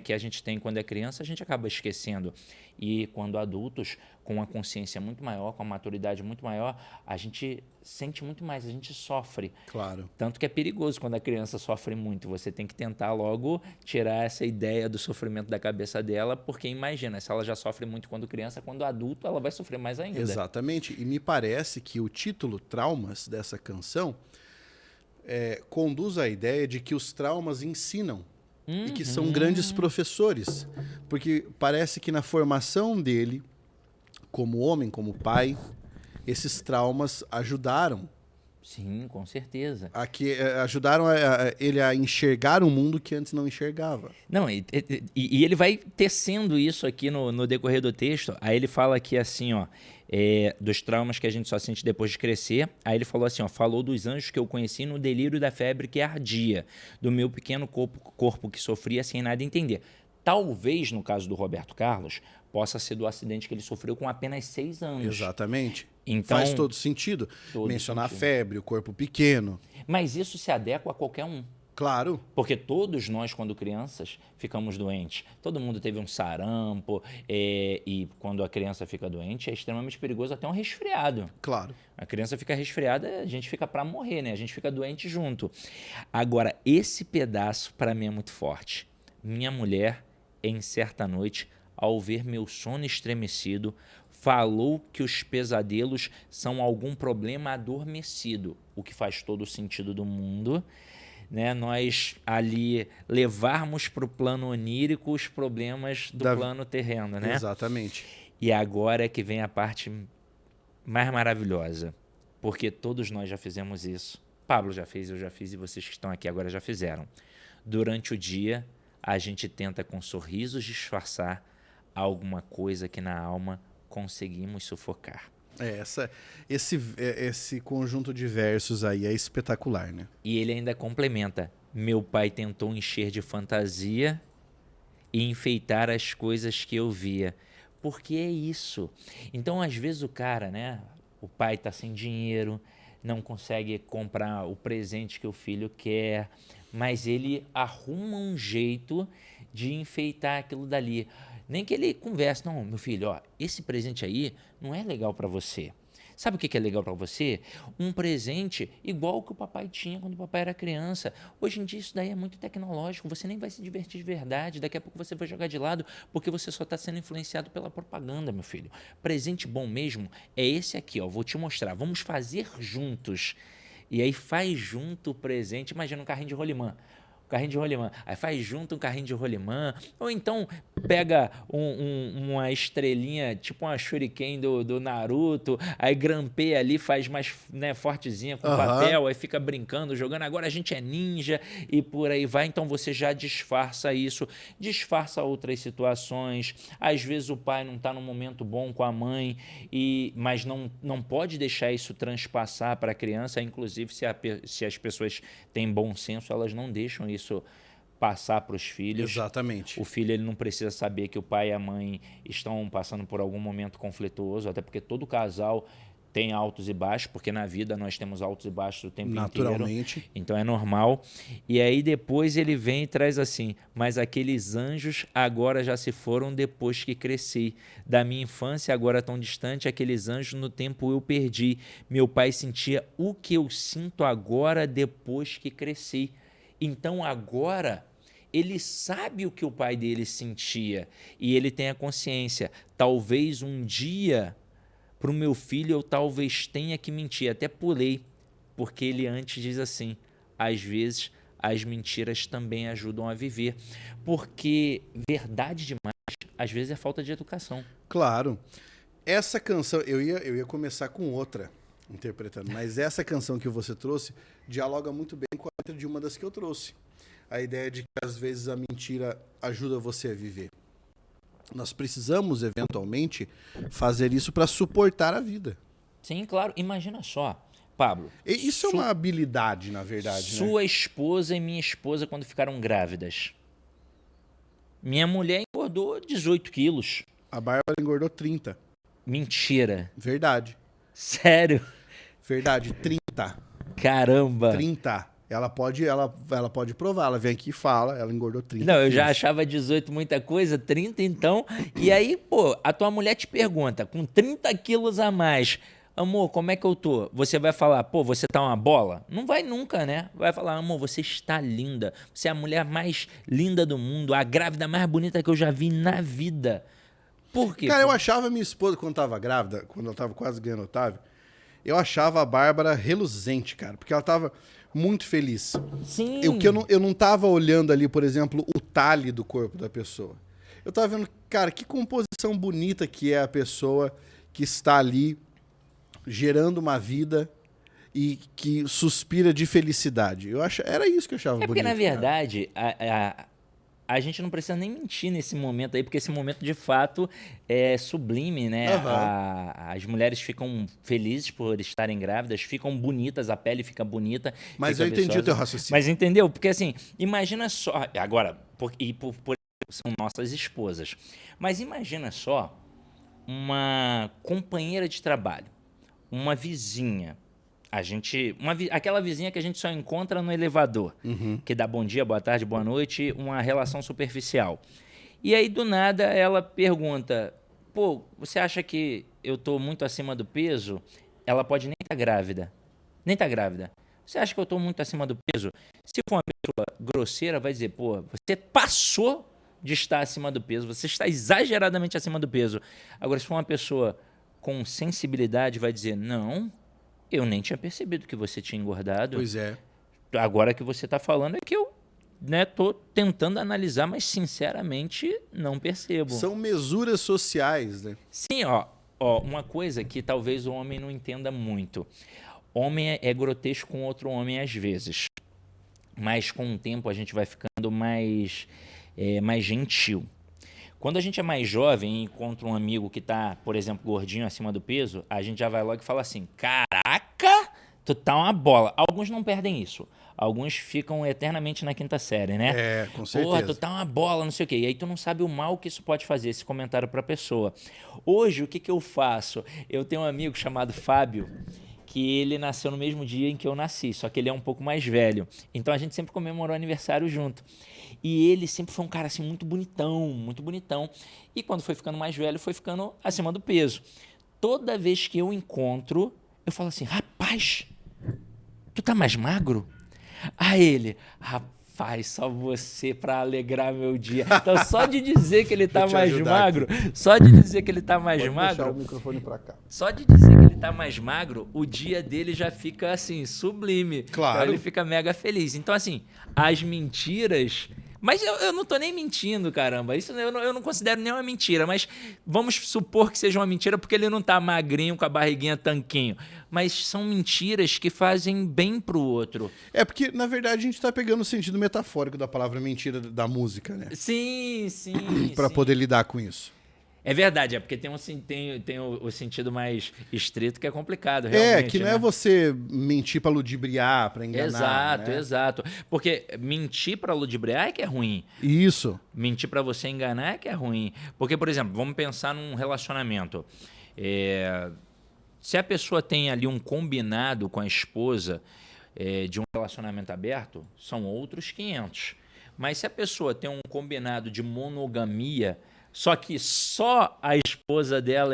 [SPEAKER 2] que a gente tem quando é criança, a gente acaba esquecendo. E quando adultos, com a consciência muito maior, com a maturidade muito maior, a gente sente muito mais, a gente sofre.
[SPEAKER 1] Claro.
[SPEAKER 2] Tanto que é perigoso quando a criança sofre muito. Você tem que tentar logo tirar essa ideia do sofrimento da cabeça dela, porque imagina, se ela já sofre muito quando criança, quando adulto ela vai sofrer mais ainda.
[SPEAKER 1] Exatamente. E me parece que o título Traumas dessa canção conduz à ideia de que os traumas ensinam e que são grandes professores. Porque parece que na formação dele, como homem, como pai, esses traumas ajudaram.
[SPEAKER 2] Sim, com certeza.
[SPEAKER 1] Ajudaram ele a enxergar um mundo que antes não enxergava.
[SPEAKER 2] Não, e ele vai tecendo isso aqui no decorrer do texto. Aí ele fala aqui assim, ó, dos traumas que a gente só sente depois de crescer. Aí ele falou assim, ó, falou dos anjos que eu conheci no delírio da febre que ardia, do meu pequeno corpo que sofria sem nada entender. Talvez, no caso do Roberto Carlos, possa ser do acidente que ele sofreu com apenas 6 anos.
[SPEAKER 1] Exatamente.
[SPEAKER 2] Então,
[SPEAKER 1] faz todo sentido. Mencionar
[SPEAKER 2] sentido.
[SPEAKER 1] a febre, o corpo pequeno.
[SPEAKER 2] Mas isso se adequa a qualquer um.
[SPEAKER 1] Claro.
[SPEAKER 2] Porque todos nós, quando crianças, ficamos doentes. Todo mundo teve um sarampo e quando a criança fica doente é extremamente perigoso até um resfriado.
[SPEAKER 1] Claro.
[SPEAKER 2] A criança fica resfriada, a gente fica para morrer, né? A gente fica doente junto. Agora, esse pedaço para mim é muito forte. Minha mulher, em certa noite, ao ver meu sono estremecido, falou que os pesadelos são algum problema adormecido, o que faz todo o sentido do mundo, né? Nós ali levarmos para o plano onírico os problemas do plano terreno, né?
[SPEAKER 1] Exatamente.
[SPEAKER 2] E agora é que vem a parte mais maravilhosa, porque todos nós já fizemos isso. Pablo já fez, eu já fiz e vocês que estão aqui agora já fizeram. Durante o dia, a gente tenta com sorrisos disfarçar alguma coisa que na alma conseguimos sufocar.
[SPEAKER 1] Esse conjunto de versos aí é espetacular, né?
[SPEAKER 2] E ele ainda complementa. Meu pai tentou encher de fantasia e enfeitar as coisas que eu via. Porque é isso. Então, às vezes o cara, né? O pai tá sem dinheiro, não consegue comprar o presente que o filho quer, mas ele arruma um jeito de enfeitar aquilo dali. Nem que ele converse, não, meu filho, ó, esse presente aí não é legal para você. Sabe o que é legal para você? Um presente igual que o papai tinha quando o papai era criança. Hoje em dia isso daí é muito tecnológico, você nem vai se divertir de verdade, daqui a pouco você vai jogar de lado porque você só está sendo influenciado pela propaganda, meu filho. Presente bom mesmo é esse aqui, ó, vou te mostrar, vamos fazer juntos. E aí faz junto o presente, imagina um carrinho de rolimã. carrinho de rolimã. Aí faz junto um carrinho de rolimã. Ou então pega uma estrelinha, tipo uma shuriken do Naruto, aí grampeia ali, faz mais, né, fortezinha com papel, aí fica brincando, jogando. Agora a gente é ninja e por aí vai. Então você já disfarça isso, disfarça outras situações. Às vezes o pai não está num momento bom com a mãe, mas não pode deixar isso transpassar para a criança. Inclusive, se as pessoas têm bom senso, elas não deixam isso passar para os filhos.
[SPEAKER 1] Exatamente.
[SPEAKER 2] O filho ele não precisa saber que o pai e a mãe estão passando por algum momento conflituoso, até porque todo casal tem altos e baixos, porque na vida nós temos altos e baixos o tempo
[SPEAKER 1] Naturalmente.
[SPEAKER 2] inteiro. Então é normal. E aí depois ele vem e traz assim: mas aqueles anjos agora já se foram depois que cresci. Da minha infância agora tão distante, aqueles anjos no tempo eu perdi. Meu pai sentia o que eu sinto agora depois que cresci. Então agora ele sabe o que o pai dele sentia e ele tem a consciência. Talvez um dia, para o meu filho, eu talvez tenha que mentir. Até pulei, porque ele antes diz assim: às vezes as mentiras também ajudam a viver. Porque verdade demais, às vezes, é falta de educação.
[SPEAKER 1] Claro. Essa canção, eu ia começar com outra interpretando, mas essa canção que você trouxe dialoga muito bem com a letra de uma das que eu trouxe. A ideia de que às vezes a mentira ajuda você a viver. Nós precisamos, eventualmente, fazer isso para suportar a vida.
[SPEAKER 2] Sim, claro. Imagina só, Pablo.
[SPEAKER 1] Isso é uma habilidade, na verdade.
[SPEAKER 2] Sua esposa e minha esposa, quando ficaram grávidas. Minha mulher engordou 18 quilos.
[SPEAKER 1] A Bárbara engordou 30.
[SPEAKER 2] Mentira.
[SPEAKER 1] Verdade.
[SPEAKER 2] Sério?
[SPEAKER 1] Verdade, 30.
[SPEAKER 2] Caramba.
[SPEAKER 1] 30. Ela pode provar, ela vem aqui e fala, ela engordou 30
[SPEAKER 2] Não, eu
[SPEAKER 1] quilos.
[SPEAKER 2] já achava 18 muita coisa, 30 então. E aí, pô, a tua mulher te pergunta, com 30 quilos a mais, amor, como é que eu tô? Você vai falar, pô, você tá uma bola? Não vai nunca, né? Vai falar, amor, você está linda. Você é a mulher mais linda do mundo, a grávida mais bonita que eu já vi na vida. Por quê?
[SPEAKER 1] Cara, eu achava minha esposa, quando tava grávida, quando ela tava quase ganhando Otávio, eu achava a Bárbara reluzente, cara, porque ela tava muito feliz.
[SPEAKER 2] Sim.
[SPEAKER 1] Eu não tava olhando ali, por exemplo, o talhe do corpo da pessoa. Eu tava vendo, cara, que composição bonita que é a pessoa que está ali gerando uma vida e que suspira de felicidade. Era isso que eu achava bonito.
[SPEAKER 2] Porque, na verdade, a gente não precisa nem mentir nesse momento aí, porque esse momento, de fato, é sublime, né?
[SPEAKER 1] Uhum.
[SPEAKER 2] As mulheres ficam felizes por estarem grávidas, ficam bonitas, a pele fica bonita.
[SPEAKER 1] Mas
[SPEAKER 2] fica
[SPEAKER 1] eu entendi
[SPEAKER 2] viçosa.
[SPEAKER 1] o teu raciocínio.
[SPEAKER 2] Mas entendeu? Porque, assim, imagina só... Agora, por são nossas esposas. Mas imagina só uma companheira de trabalho, uma vizinha. Aquela vizinha que a gente só encontra no elevador, que dá bom dia, boa tarde, boa noite, uma relação superficial. E aí, do nada, ela pergunta, pô, você acha que eu tô muito acima do peso? Ela pode nem estar grávida. Nem tá grávida. Você acha que eu tô muito acima do peso? Se for uma pessoa grosseira, vai dizer, pô, você passou de estar acima do peso, você está exageradamente acima do peso. Agora, se for uma pessoa com sensibilidade, vai dizer, não, eu nem tinha percebido que você tinha engordado.
[SPEAKER 1] Pois é.
[SPEAKER 2] Agora que você está falando é que eu tô tentando analisar, mas sinceramente não percebo.
[SPEAKER 1] São mesuras sociais, né?
[SPEAKER 2] Sim, uma coisa que talvez o homem não entenda muito. Homem é grotesco com outro homem às vezes, mas com o tempo a gente vai ficando mais gentil. Quando a gente é mais jovem e encontra um amigo que está, por exemplo, gordinho, acima do peso, a gente já vai logo e fala assim, caraca, tu tá uma bola. Alguns não perdem isso. Alguns ficam eternamente na quinta série, né?
[SPEAKER 1] É, com certeza.
[SPEAKER 2] Porra, tu tá uma bola, não sei o quê. E aí tu não sabe o mal que isso pode fazer, esse comentário pra pessoa. Hoje, o que eu faço? Eu tenho um amigo chamado Fábio, que ele nasceu no mesmo dia em que eu nasci, só que ele é um pouco mais velho. Então a gente sempre comemorou aniversário junto. E ele sempre foi um cara assim muito bonitão, muito bonitão. E quando foi ficando mais velho, foi ficando acima do peso. Toda vez que eu encontro, eu falo assim, rapaz, tu tá mais magro? Aí ele, rapaz, só você pra alegrar meu dia. Então só de dizer que ele tá mais magro,
[SPEAKER 1] aqui.
[SPEAKER 2] só de dizer que ele tá mais
[SPEAKER 1] Pode
[SPEAKER 2] magro,
[SPEAKER 1] deixar o microfone pra cá.
[SPEAKER 2] só de dizer que ele tá mais magro, o dia dele já fica assim, sublime.
[SPEAKER 1] Claro.
[SPEAKER 2] Então, ele fica mega feliz. Então, assim, as mentiras. Mas eu não tô nem mentindo, caramba. Isso eu não considero nem uma mentira. Mas vamos supor que seja uma mentira porque ele não tá magrinho com a barriguinha tanquinho. Mas são mentiras que fazem bem pro outro.
[SPEAKER 1] É porque, na verdade, a gente tá pegando o sentido metafórico da palavra mentira da música, né?
[SPEAKER 2] Sim.
[SPEAKER 1] Pra
[SPEAKER 2] sim.
[SPEAKER 1] poder lidar com isso.
[SPEAKER 2] É verdade, é porque tem o sentido mais estrito que é complicado, realmente.
[SPEAKER 1] Que não é você mentir pra ludibriar, pra enganar.
[SPEAKER 2] Exato,
[SPEAKER 1] né?
[SPEAKER 2] exato. Porque mentir pra ludibriar é que é ruim.
[SPEAKER 1] Isso.
[SPEAKER 2] Mentir pra você enganar é que é ruim. Porque, por exemplo, vamos pensar num relacionamento. Se a pessoa tem ali um combinado com a esposa de um relacionamento aberto, são outros 500. Mas se a pessoa tem um combinado de monogamia, só que só a esposa dela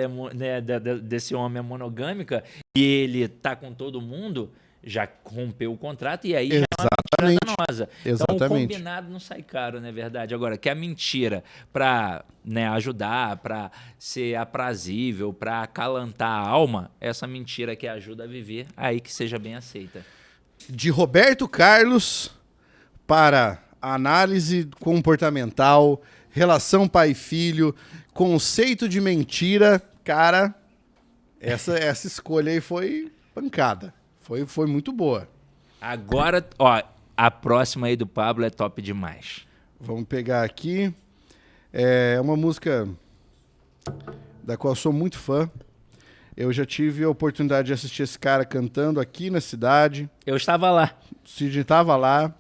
[SPEAKER 2] desse homem é monogâmica e ele tá com todo mundo, já rompeu o contrato e aí já é uma mentira danosa. Então o combinado não sai caro, não é verdade? Agora, que a mentira para ajudar, para ser aprazível, para acalantar a alma, essa mentira que ajuda a viver, aí que seja bem aceita.
[SPEAKER 1] De Roberto Carlos para análise comportamental, relação pai-filho, conceito de mentira. Cara, essa escolha aí foi pancada. Foi muito boa.
[SPEAKER 2] Agora, ó, a próxima aí do Pablo é top demais.
[SPEAKER 1] Vamos pegar aqui. É uma música da qual eu sou muito fã. Eu já tive a oportunidade de assistir esse cara cantando aqui na cidade.
[SPEAKER 2] Eu estava lá.
[SPEAKER 1] O Sidney estava lá.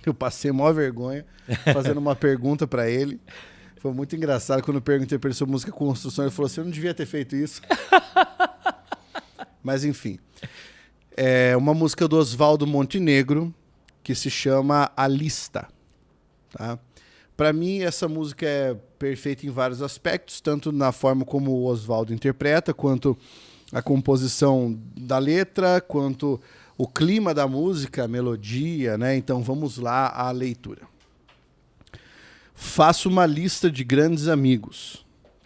[SPEAKER 1] Eu passei maior vergonha fazendo uma pergunta pra ele. Foi muito engraçado quando eu perguntei pra ele sobre música construção. Ele falou assim, eu não devia ter feito isso. Mas enfim. É uma música do Oswaldo Montenegro que se chama A Lista. Tá? Pra mim, essa música é perfeita em vários aspectos, tanto na forma como o Oswaldo interpreta, quanto a composição da letra, quanto o clima da música, a melodia, né? Então vamos lá à leitura. Faça uma lista de grandes amigos.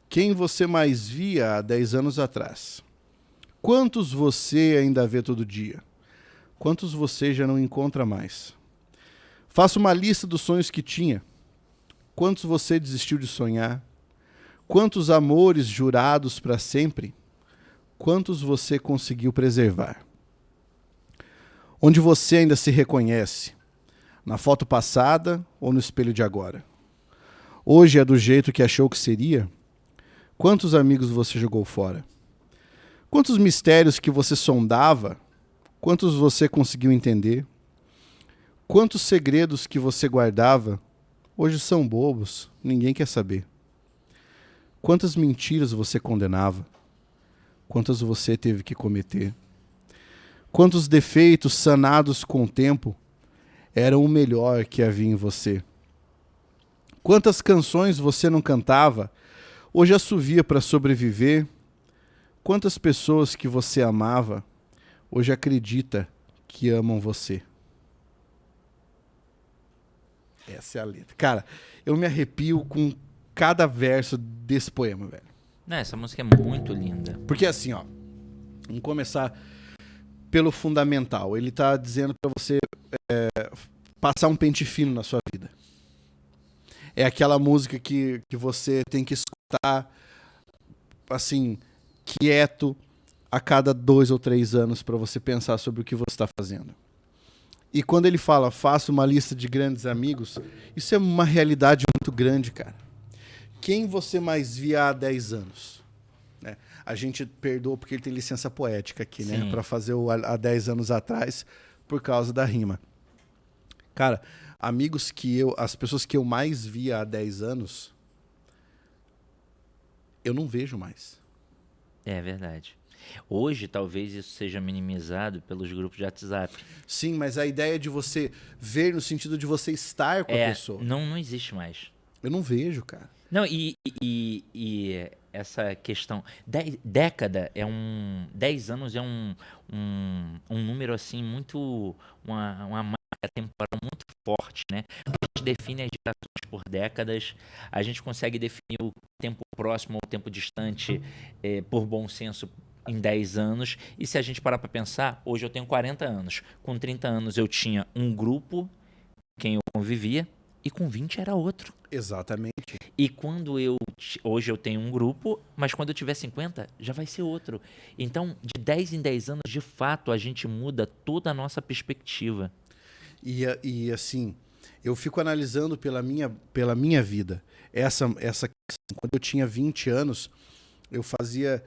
[SPEAKER 1] Quem você mais via há 10 anos atrás? Quantos você ainda vê todo dia? Quantos você já não encontra mais? Faça uma lista dos sonhos que tinha. Quantos você desistiu de sonhar? Quantos amores jurados para sempre? Quantos você conseguiu preservar? Onde você ainda se reconhece? Na foto passada ou no espelho de agora? Hoje é do jeito que achou que seria? Quantos amigos você jogou fora? Quantos mistérios que você sondava? Quantos você conseguiu entender? Quantos segredos que você guardava? Hoje são bobos, ninguém quer saber. Quantas mentiras você condenava? Quantas você teve que cometer? Quantos defeitos sanados com o tempo eram o melhor que havia em você? Quantas canções você não cantava, hoje assovia para sobreviver? Quantas pessoas que você amava, hoje acredita que amam você? Essa é a letra. Cara, eu me arrepio com cada verso desse poema, velho.
[SPEAKER 2] Não, essa música é muito linda.
[SPEAKER 1] Porque assim, ó, vamos começar pelo fundamental. Ele tá dizendo pra você passar um pente fino na sua vida. É aquela música que você tem que escutar, assim, quieto, a cada 2 ou 3 anos pra você pensar sobre o que você está fazendo. E quando ele fala, faça uma lista de grandes amigos, isso é uma realidade muito grande, cara. Quem você mais via há 10 anos? Né? A gente perdoa porque ele tem licença poética aqui, né? Para fazer o há 10 anos atrás, por causa da rima. Cara, amigos as pessoas que eu mais via há 10 anos, eu não vejo mais.
[SPEAKER 2] É verdade. Hoje, talvez isso seja minimizado pelos grupos de WhatsApp.
[SPEAKER 1] Sim, mas a ideia de você ver no sentido de você estar com a pessoa.
[SPEAKER 2] Não existe mais.
[SPEAKER 1] Eu não vejo, cara.
[SPEAKER 2] Não, e essa questão... Década é 10 anos é um número, assim, muito... Uma marca temporal muito forte, né? A gente define as gerações por décadas, a gente consegue definir o tempo próximo ou o tempo distante por bom senso em 10 anos. E se a gente parar para pensar, hoje eu tenho 40 anos. Com 30 anos eu tinha um grupo com quem eu convivia e com 20 era outro.
[SPEAKER 1] Exatamente.
[SPEAKER 2] E hoje eu tenho um grupo, mas quando eu tiver 50 já vai ser outro. Então, de 10 em 10 anos, de fato, a gente muda toda a nossa perspectiva.
[SPEAKER 1] E assim, eu fico analisando pela minha vida. Essa questão. Quando eu tinha 20 anos, eu fazia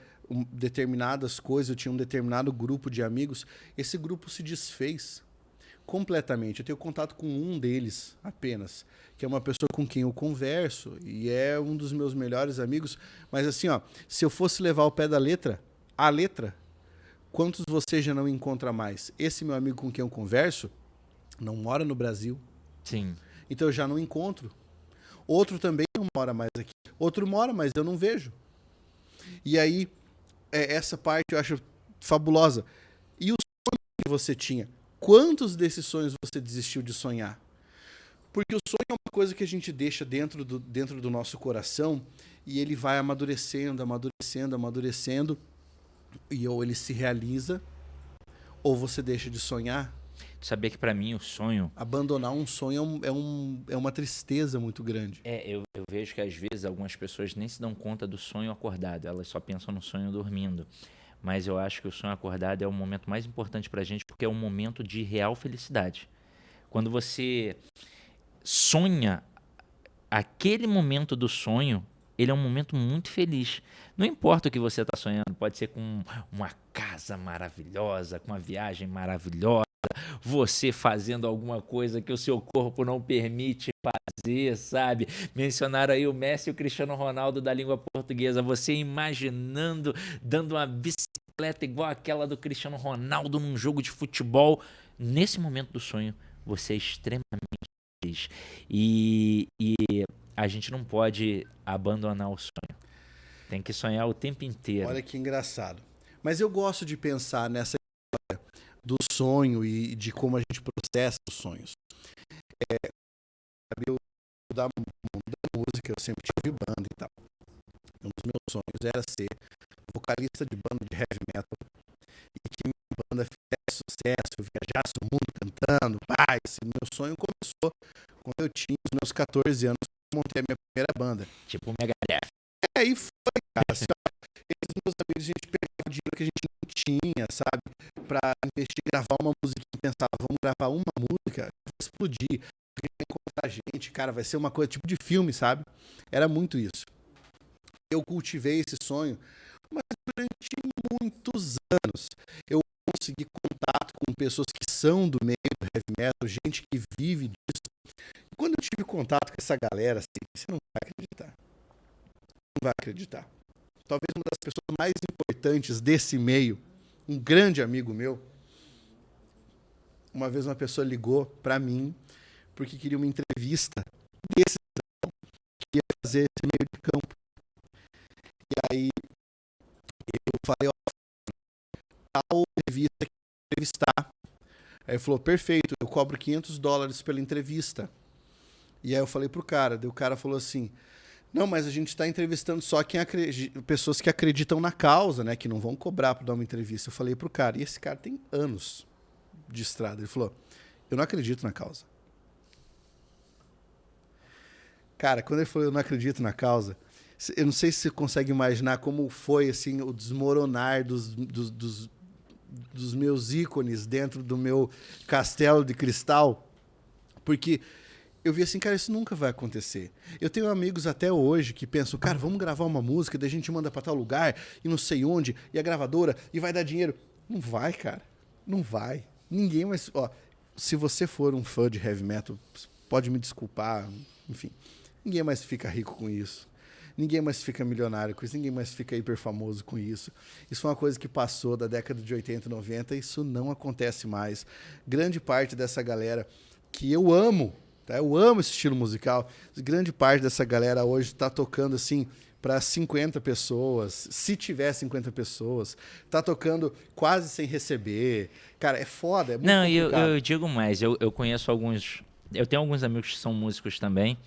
[SPEAKER 1] determinadas coisas, eu tinha um determinado grupo de amigos. Esse grupo se desfez completamente. Eu tenho contato com um deles apenas, que é uma pessoa com quem eu converso e é um dos meus melhores amigos. Mas assim, ó, se eu fosse levar ao pé da letra, a letra, quantos você já não encontra mais? Esse meu amigo com quem eu converso não mora no Brasil.
[SPEAKER 2] Sim.
[SPEAKER 1] Então eu já não encontro. Outro também não mora mais aqui. Outro mora, mas eu não vejo. E aí, essa parte eu acho fabulosa. E o sonho que você tinha? Quantos desses sonhos você desistiu de sonhar? Porque o sonho é uma coisa que a gente deixa dentro do nosso coração e ele vai amadurecendo, amadurecendo, amadurecendo. E ou ele se realiza, ou você deixa de sonhar.
[SPEAKER 2] Sabia que para mim o sonho...
[SPEAKER 1] Abandonar um sonho é uma tristeza muito grande.
[SPEAKER 2] Eu vejo que às vezes algumas pessoas nem se dão conta do sonho acordado, elas só pensam no sonho dormindo. Mas eu acho que o sonho acordado é o momento mais importante pra gente, porque é um momento de real felicidade. Quando você sonha, aquele momento do sonho, ele é um momento muito feliz. Não importa o que você está sonhando, pode ser com uma casa maravilhosa, com uma viagem maravilhosa, você fazendo alguma coisa que o seu corpo não permite fazer, sabe? Mencionaram aí o Messi e o Cristiano Ronaldo da língua portuguesa. Você imaginando, dando uma bicicleta igual aquela do Cristiano Ronaldo num jogo de futebol. Nesse momento do sonho, você é extremamente feliz. E a gente não pode abandonar o sonho. Tem que sonhar o tempo inteiro.
[SPEAKER 1] Olha que engraçado. Mas eu gosto de pensar nessa história do sonho e de como a gente processa os sonhos. Eu da música, eu sempre tive banda e tal. Um dos meus sonhos era ser vocalista de banda de heavy metal e que minha banda fizesse sucesso, eu viajasse o mundo cantando. Esse meu sonho começou quando eu tinha os meus 14 anos, montei a minha primeira banda.
[SPEAKER 2] Tipo Megadeth.
[SPEAKER 1] Aí foi, cara. Assim, esses meus amigos, a gente pegava o dinheiro que a gente não tinha, sabe? Pra investir em gravar uma música. E pensava, vamos gravar uma música, vai explodir. Encontrar gente, cara, vai ser uma coisa tipo de filme, sabe? Era muito isso. Eu cultivei esse sonho, mas durante muitos anos eu consegui contato com pessoas que são do meio do heavy metal, gente que vive disso. E quando eu tive contato com essa galera, assim, você não vai acreditar. Não vai acreditar. Talvez uma das pessoas mais importantes desse meio, um grande amigo meu, uma vez uma pessoa ligou pra mim porque queria uma entrevista desse que ia fazer esse meio de campo. E aí eu falei, tal entrevista que entrevistar. Aí ele falou, perfeito, eu cobro $500 pela entrevista. E aí eu falei pro cara, daí o cara falou assim, não, mas a gente está entrevistando só pessoas que acreditam na causa, né, que não vão cobrar para dar uma entrevista. Eu falei pro cara, e esse cara tem anos de estrada. Ele falou, eu não acredito na causa. Cara, quando ele falou, eu não acredito na causa, eu não sei se você consegue imaginar como foi assim, o desmoronar dos meus ícones dentro do meu castelo de cristal. Porque eu vi assim, cara, isso nunca vai acontecer. Eu tenho amigos até hoje que pensam, cara, vamos gravar uma música, daí a gente manda pra tal lugar, e não sei onde, e a gravadora, e vai dar dinheiro. Não vai, cara. Não vai. Ninguém mais... Ó, se você for um fã de heavy metal, pode me desculpar, enfim... Ninguém mais fica rico com isso. Ninguém mais fica milionário com isso. Ninguém mais fica hiper famoso com isso. Isso foi uma coisa que passou da década de 80 e 90. Isso não acontece mais. Grande parte dessa galera que eu amo, tá? Eu amo esse estilo musical. Grande parte dessa galera hoje está tocando assim para 50 pessoas. Se tiver 50 pessoas. Está tocando quase sem receber. Cara, é foda. É muito complicado.
[SPEAKER 2] Eu digo mais. Eu conheço alguns... Eu tenho alguns amigos que são músicos também.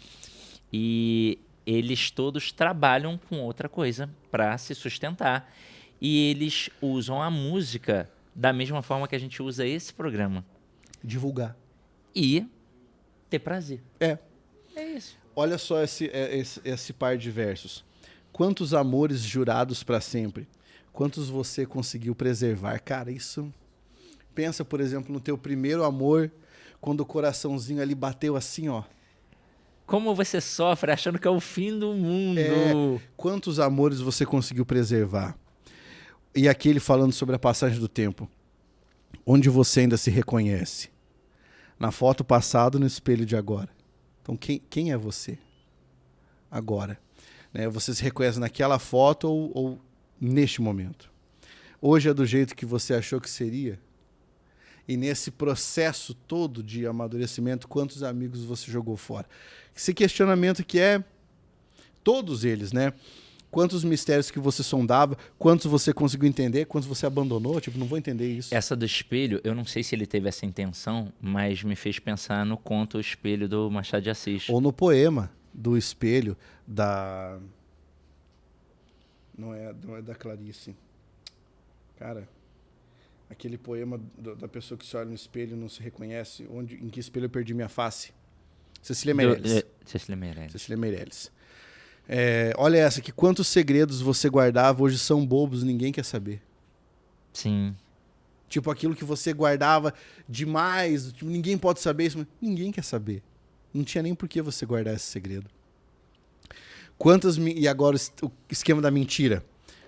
[SPEAKER 2] E eles todos trabalham com outra coisa para se sustentar. E eles usam a música da mesma forma que a gente usa esse programa.
[SPEAKER 1] Divulgar.
[SPEAKER 2] E ter prazer.
[SPEAKER 1] É.
[SPEAKER 2] É isso.
[SPEAKER 1] Olha só esse par de versos. Quantos amores jurados para sempre? Quantos você conseguiu preservar? Cara, isso... Pensa, por exemplo, no teu primeiro amor, quando o coraçãozinho ali bateu assim, ó.
[SPEAKER 2] Como você sofre achando que é o fim do mundo.
[SPEAKER 1] Quantos amores você conseguiu preservar? E aquele falando sobre a passagem do tempo. Onde você ainda se reconhece? Na foto passada, no espelho de agora. Então, quem é você? Agora. Né? Você se reconhece naquela foto ou neste momento? Hoje é do jeito que você achou que seria? E nesse processo todo de amadurecimento, quantos amigos você jogou fora? Esse questionamento que é todos eles, né? Quantos mistérios que você sondava, quantos você conseguiu entender, quantos você abandonou, tipo, não vou entender isso.
[SPEAKER 2] Essa do espelho, eu não sei se ele teve essa intenção, mas me fez pensar no conto O Espelho do Machado de Assis.
[SPEAKER 1] Ou no poema do espelho da... Não é da Clarice. Cara, aquele poema da pessoa que se olha no espelho e não se reconhece, em que espelho eu perdi minha face. Cecília Meirelles. Cecília Meirelles. Olha essa aqui. Quantos segredos você guardava hoje são bobos, ninguém quer saber.
[SPEAKER 2] Sim.
[SPEAKER 1] Tipo, aquilo que você guardava demais, tipo, ninguém pode saber isso, mas ninguém quer saber. Não tinha nem por que você guardar esse segredo. E agora o esquema da mentira.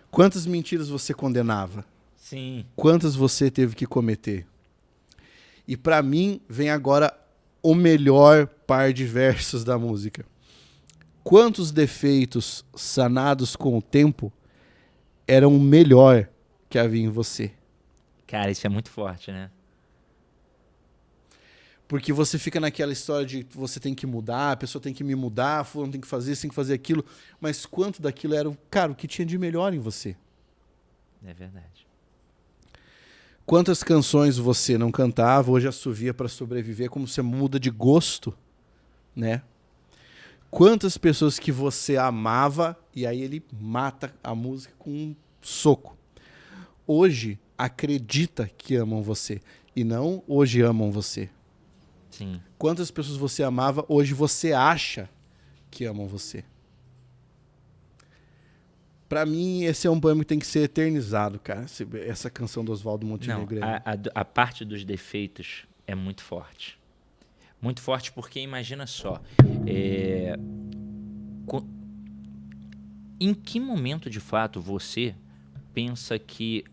[SPEAKER 1] Quantas mentiras você condenava?
[SPEAKER 2] Sim.
[SPEAKER 1] Quantas você teve que cometer? E pra mim, vem agora o melhor par de versos da música. Quantos defeitos sanados com o tempo eram o melhor que havia em você?
[SPEAKER 2] Cara, isso é muito forte, né?
[SPEAKER 1] Porque você fica naquela história de você tem que mudar, a pessoa tem que me mudar, fulano tem que fazer isso, tem que fazer aquilo. Mas quanto daquilo era, cara, o que tinha de melhor em você?
[SPEAKER 2] É verdade.
[SPEAKER 1] Quantas canções você não cantava, hoje assovia para sobreviver, como você muda de gosto, né? Quantas pessoas que você amava e aí ele mata a música com um soco. Hoje acredita que amam você e não hoje amam você.
[SPEAKER 2] Sim.
[SPEAKER 1] Quantas pessoas você amava, hoje você acha que amam você. Pra mim, esse é um poema que tem que ser eternizado, cara. Essa canção do Oswaldo Montenegro.
[SPEAKER 2] Não, a parte dos defeitos é muito forte. Muito forte porque, imagina só, em que momento, de fato, você pensa que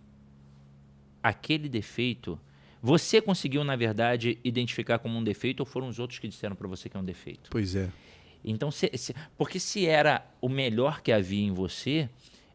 [SPEAKER 2] aquele defeito... Você conseguiu, na verdade, identificar como um defeito ou foram os outros que disseram para você que é um defeito?
[SPEAKER 1] Pois é.
[SPEAKER 2] Então, porque se era o melhor que havia em você,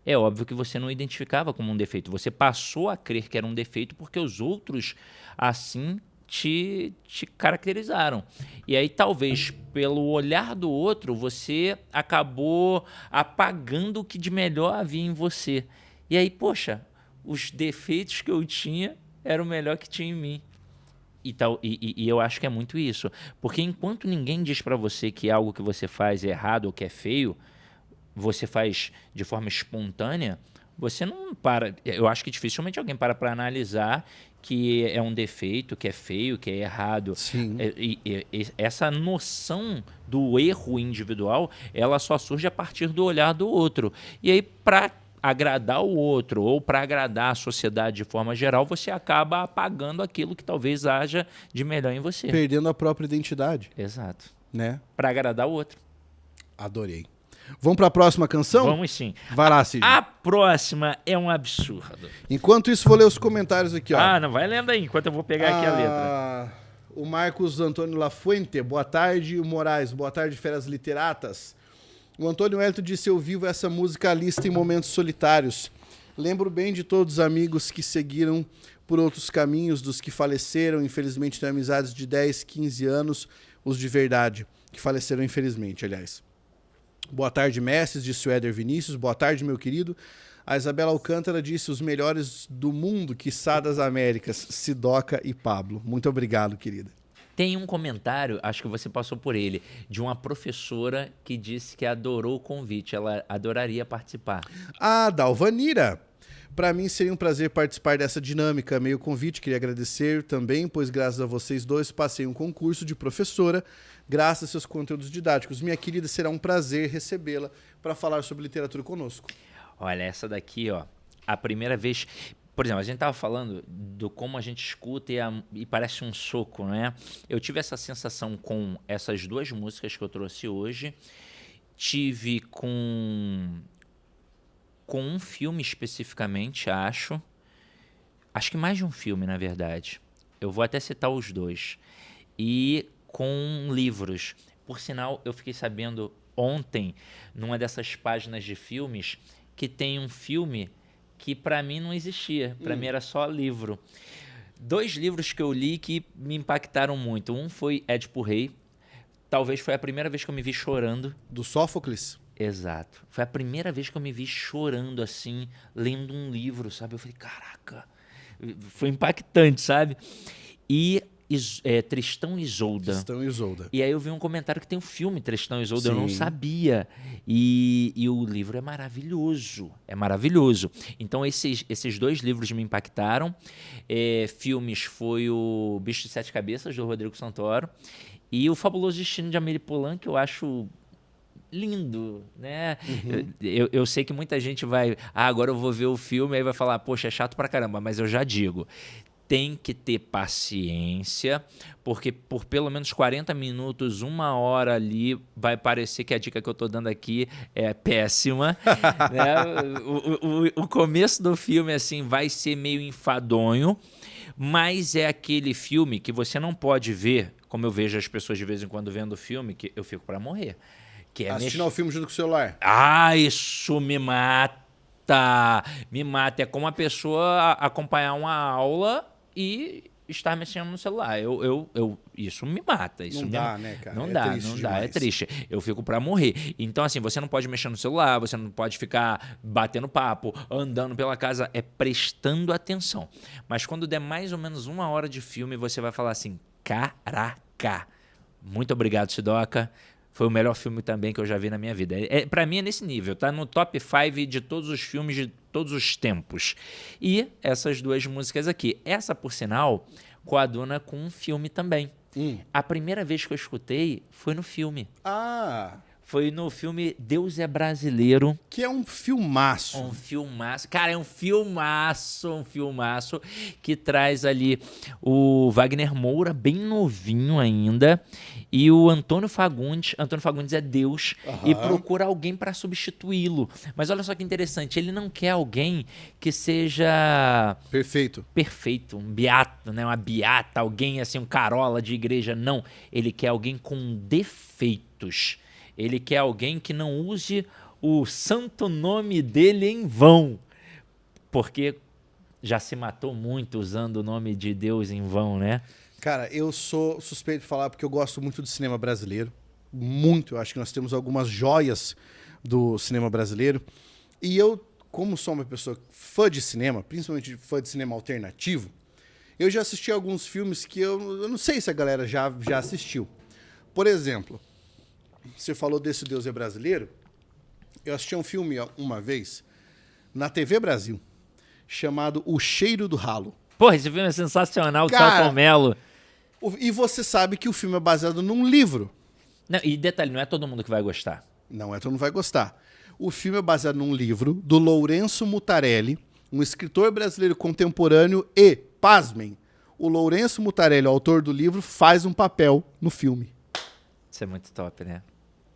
[SPEAKER 2] é óbvio que você não identificava como um defeito. Você passou a crer que era um defeito porque os outros, assim, te caracterizaram. E aí, talvez, pelo olhar do outro, você acabou apagando o que de melhor havia em você. E aí, poxa, os defeitos que eu tinha era o melhor que tinha em mim. E eu acho que é muito isso. Porque enquanto ninguém diz pra você que algo que você faz é errado ou que é feio, você faz de forma espontânea, você não para... Eu acho que dificilmente alguém para analisar que é um defeito, que é feio, que é errado.
[SPEAKER 1] Sim.
[SPEAKER 2] E essa noção do erro individual, ela só surge a partir do olhar do outro. E aí, para agradar o outro ou para agradar a sociedade de forma geral, você acaba apagando aquilo que talvez haja de melhor em você.
[SPEAKER 1] Perdendo a própria identidade.
[SPEAKER 2] Exato.
[SPEAKER 1] Né?
[SPEAKER 2] Para agradar o outro.
[SPEAKER 1] Adorei. Vamos para a próxima canção?
[SPEAKER 2] Vamos sim.
[SPEAKER 1] Vai lá, Cid.
[SPEAKER 2] A próxima é um absurdo.
[SPEAKER 1] Enquanto isso, vou ler os comentários aqui, ó.
[SPEAKER 2] Ah, não vai lendo aí, enquanto eu vou pegar aqui a letra.
[SPEAKER 1] O Marcos Antônio Lafuente, boa tarde. O Moraes, boa tarde, feras literatas. O Antônio Hélito disse, eu vivo essa música lista em momentos solitários. Lembro bem de todos os amigos que seguiram por outros caminhos, dos que faleceram, infelizmente tenho amizades de 10, 15 anos, os de verdade, que faleceram infelizmente, aliás. Boa tarde, mestres, disse o Éder Vinícius. Boa tarde, meu querido. A Isabela Alcântara disse os melhores do mundo, quiçá das Américas, Sidoca e Pablo. Muito obrigado, querida.
[SPEAKER 2] Tem um comentário, acho que você passou por ele, de uma professora que disse que adorou o convite, ela adoraria participar.
[SPEAKER 1] Ah, Dalvanira. Para mim seria um prazer participar dessa dinâmica. Meio convite, queria agradecer também, pois graças a vocês dois passei um concurso de professora, graças a seus conteúdos didáticos. Minha querida, será um prazer recebê-la para falar sobre literatura conosco.
[SPEAKER 2] Olha, essa daqui, ó, a primeira vez... Por exemplo, a gente estava falando do como a gente escuta e parece um soco, né? Eu tive essa sensação com essas duas músicas que eu trouxe hoje. Tive com um filme especificamente, acho. Acho que mais de um filme, na verdade. Eu vou até citar os dois. E com livros. Por sinal, eu fiquei sabendo ontem, numa dessas páginas de filmes, que tem um filme que para mim não existia. Para mim era só livro. 2 livros que eu li que me impactaram muito. Um foi Édipo Rei. Talvez foi a primeira vez que eu me vi chorando.
[SPEAKER 1] Do Sófocles?
[SPEAKER 2] Exato. Foi a primeira vez que eu me vi chorando assim, lendo um livro, sabe? Eu falei, caraca. Foi impactante, sabe? E Tristão e Isolda.
[SPEAKER 1] Tristão e Isolda.
[SPEAKER 2] E aí eu vi um comentário que tem um filme Tristão e Isolda, eu não
[SPEAKER 1] Sim.
[SPEAKER 2] sabia. E o livro é maravilhoso, é maravilhoso. Então esses 2 livros me impactaram. Filmes foi o Bicho de 7 Cabeças, do Rodrigo Santoro, e o Fabuloso Destino de Amélie Poulain, que eu acho lindo, né? Eu sei que muita gente vai... agora eu vou ver o filme, aí vai falar, poxa, é chato pra caramba, mas eu já digo... Tem que ter paciência, porque por pelo menos 40 minutos, 1 hora ali, vai parecer que a dica que eu estou dando aqui é péssima. Né? O começo do filme assim vai ser meio enfadonho, mas é aquele filme que você não pode ver, como eu vejo as pessoas de vez em quando vendo o filme, que eu fico para morrer. Que é
[SPEAKER 1] assistindo ao filme junto com o celular.
[SPEAKER 2] Ah, isso me mata! Me mata. É como a pessoa acompanhar uma aula e estar mexendo no celular. Isso me mata. Isso
[SPEAKER 1] não dá, né, cara?
[SPEAKER 2] Não dá, é triste. Eu fico pra morrer. Então, assim, você não pode mexer no celular, você não pode ficar batendo papo, andando pela casa, prestando atenção. Mas quando der mais ou menos 1 hora de filme, você vai falar assim, caraca, muito obrigado, Sidoca. Foi o melhor filme também que eu já vi na minha vida. Pra mim é nesse nível, tá no top 5 de todos os filmes de todos os tempos. E essas 2 músicas aqui. Essa, por sinal, coaduna com um filme também. A primeira vez que eu escutei foi no filme.
[SPEAKER 1] Ah!
[SPEAKER 2] Foi no filme Deus é Brasileiro.
[SPEAKER 1] Que é um filmaço.
[SPEAKER 2] Um filmaço. Cara, é um filmaço que traz ali o Wagner Moura, bem novinho ainda, e o Antônio Fagundes. Antônio Fagundes é Deus e procura alguém para substituí-lo. Mas olha só que interessante, ele não quer alguém que seja... Perfeito, um beato, né? Uma beata, alguém assim, um carola de igreja. Não, ele quer alguém com defeitos. Ele quer alguém que não use o santo nome dele em vão. Porque já se matou muito usando o nome de Deus em vão, né?
[SPEAKER 1] Cara, eu sou suspeito de falar porque eu gosto muito do cinema brasileiro. Muito. Eu acho que nós temos algumas joias do cinema brasileiro. E eu, como sou uma pessoa fã de cinema, principalmente fã de cinema alternativo, eu já assisti alguns filmes que eu não sei se a galera já assistiu. Por exemplo... Você falou desse Deus é Brasileiro. Eu assisti um filme uma vez na TV Brasil chamado O Cheiro do Ralo.
[SPEAKER 2] Porra, esse filme é sensacional, do
[SPEAKER 1] Cara,
[SPEAKER 2] Selton Mello.
[SPEAKER 1] E você sabe que o filme é baseado num livro.
[SPEAKER 2] Não, e detalhe, não é todo mundo que vai gostar.
[SPEAKER 1] Não é todo mundo vai gostar. O filme é baseado num livro do Lourenço Mutarelli, um escritor brasileiro contemporâneo e, pasmem, o Lourenço Mutarelli, o autor do livro, faz um papel no filme.
[SPEAKER 2] Isso é muito top, né?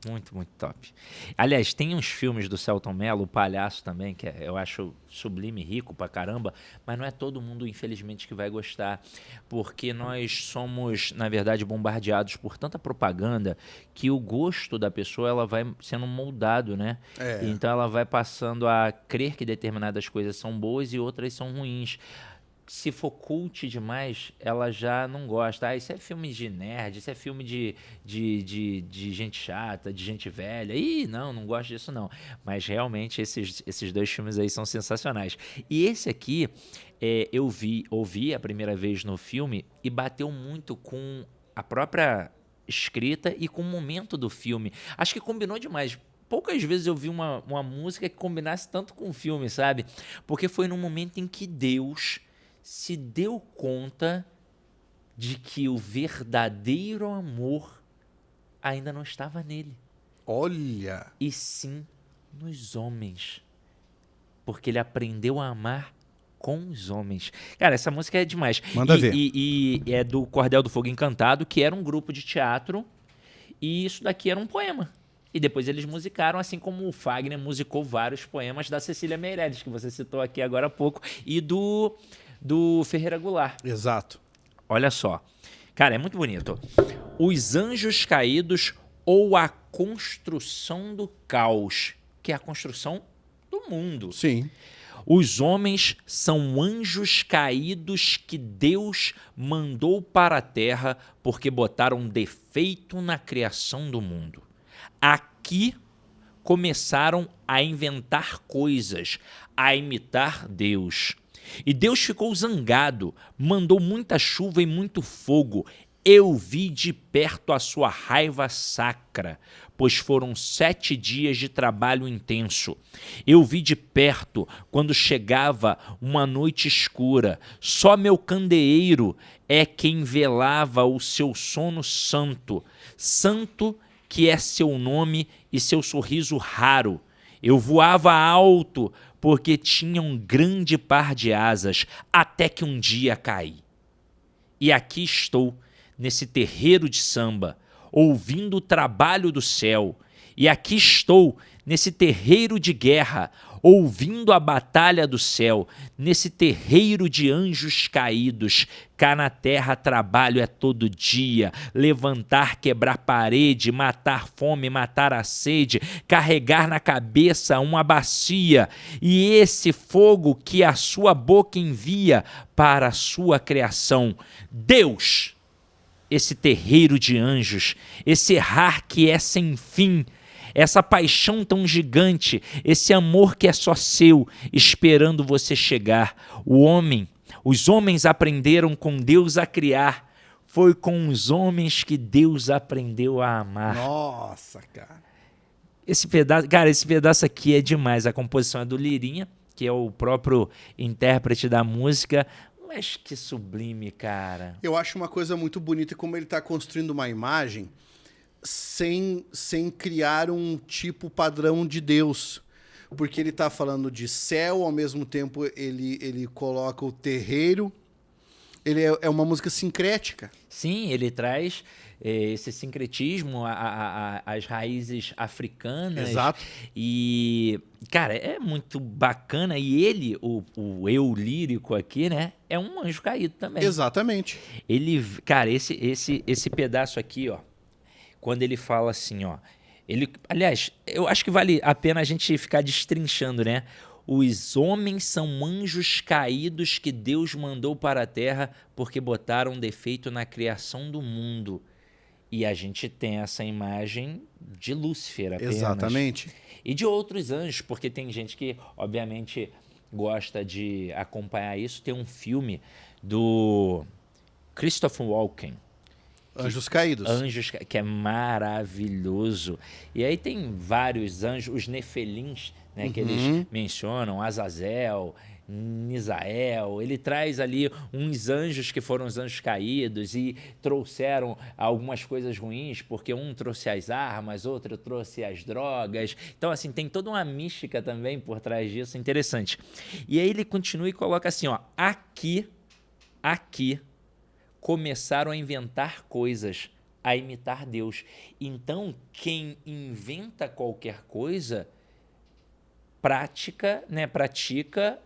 [SPEAKER 2] Muito, muito top. Aliás, tem uns filmes do Selton Mello, o Palhaço também, que eu acho sublime, rico pra caramba, mas não é todo mundo, infelizmente, que vai gostar, porque nós somos, na verdade, bombardeados por tanta propaganda que o gosto da pessoa ela vai sendo moldado, né? Então ela vai passando a crer que determinadas coisas são boas e outras são ruins. Se for cult demais, ela já não gosta. Isso é filme de nerd, isso é filme de gente chata, de gente velha. Ih, não gosto disso não. Mas realmente esses 2 filmes aí são sensacionais. E esse aqui, eu ouvi a primeira vez no filme e bateu muito com a própria escrita e com o momento do filme. Acho que combinou demais. poucas vezes eu vi uma música que combinasse tanto com o filme, sabe? Porque foi num momento em que Deus se deu conta de que o verdadeiro amor ainda não estava nele.
[SPEAKER 1] Olha!
[SPEAKER 2] E sim nos homens. Porque ele aprendeu a amar com os homens. Cara, essa música é demais.
[SPEAKER 1] Manda ver.
[SPEAKER 2] E é do Cordel do Fogo Encantado, que era um grupo de teatro, e isso daqui era um poema. E depois eles musicaram, assim como o Fagner musicou vários poemas da Cecília Meirelles, que você citou aqui agora há pouco, e do Ferreira Goulart.
[SPEAKER 1] Exato.
[SPEAKER 2] Olha só. Cara, é muito bonito. Os Anjos Caídos ou a Construção do Caos, que é a construção do mundo.
[SPEAKER 1] Sim.
[SPEAKER 2] Os homens são anjos caídos que Deus mandou para a terra porque botaram defeito na criação do mundo. Aqui começaram a inventar coisas, a imitar Deus. E Deus ficou zangado, mandou muita chuva e muito fogo. Eu vi de perto a sua raiva sacra, pois foram 7 dias de trabalho intenso. Eu vi de perto quando chegava uma noite escura. Só meu candeeiro é quem velava o seu sono santo. Santo que é seu nome e seu sorriso raro. Eu voava alto porque tinha um grande par de asas, até que um dia caí. E aqui estou, nesse terreiro de samba, ouvindo o trabalho do céu. E aqui estou, nesse terreiro de guerra, ouvindo a batalha do céu, nesse terreiro de anjos caídos. Cá na terra trabalho é todo dia, levantar, quebrar parede, matar fome, matar a sede, carregar na cabeça uma bacia, e esse fogo que a sua boca envia para a sua criação. Deus, esse terreiro de anjos, esse errar que é sem fim, essa paixão tão gigante, esse amor que é só seu, esperando você chegar. Os homens aprenderam com Deus a criar, foi com os homens que Deus aprendeu a amar.
[SPEAKER 1] Nossa, cara.
[SPEAKER 2] Esse pedaço aqui é demais. A composição é do Lirinha, que é o próprio intérprete da música. Mas que sublime, cara.
[SPEAKER 1] Eu acho uma coisa muito bonita como ele está construindo uma imagem sem criar um tipo padrão de Deus. Porque ele está falando de céu, ao mesmo tempo ele coloca o terreiro. Ele é uma música sincrética.
[SPEAKER 2] Sim, ele traz esse sincretismo, as raízes africanas.
[SPEAKER 1] Exato.
[SPEAKER 2] E, cara, é muito bacana. E ele, o eu lírico aqui, né, é um anjo caído também.
[SPEAKER 1] Exatamente.
[SPEAKER 2] Ele, cara, esse pedaço aqui, ó, quando ele fala assim, ó, aliás, eu acho que vale a pena a gente ficar destrinchando, né? Os homens são anjos caídos que Deus mandou para a terra porque botaram defeito na criação do mundo. E a gente tem essa imagem de Lúcifer apenas.
[SPEAKER 1] Exatamente.
[SPEAKER 2] E de outros anjos, porque tem gente que, obviamente, gosta de acompanhar isso. Tem um filme do Christopher Walken,
[SPEAKER 1] Anjos Caídos.
[SPEAKER 2] que é maravilhoso. E aí tem vários anjos, os Nefelins, né, que eles mencionam, Azazel, Misael. Ele traz ali uns anjos que foram os anjos caídos e trouxeram algumas coisas ruins, porque um trouxe as armas, outro trouxe as drogas. Então, assim, tem toda uma mística também por trás disso, interessante. E aí ele continua e coloca assim, ó, aqui começaram a inventar coisas, a imitar Deus. Então, quem inventa qualquer coisa pratica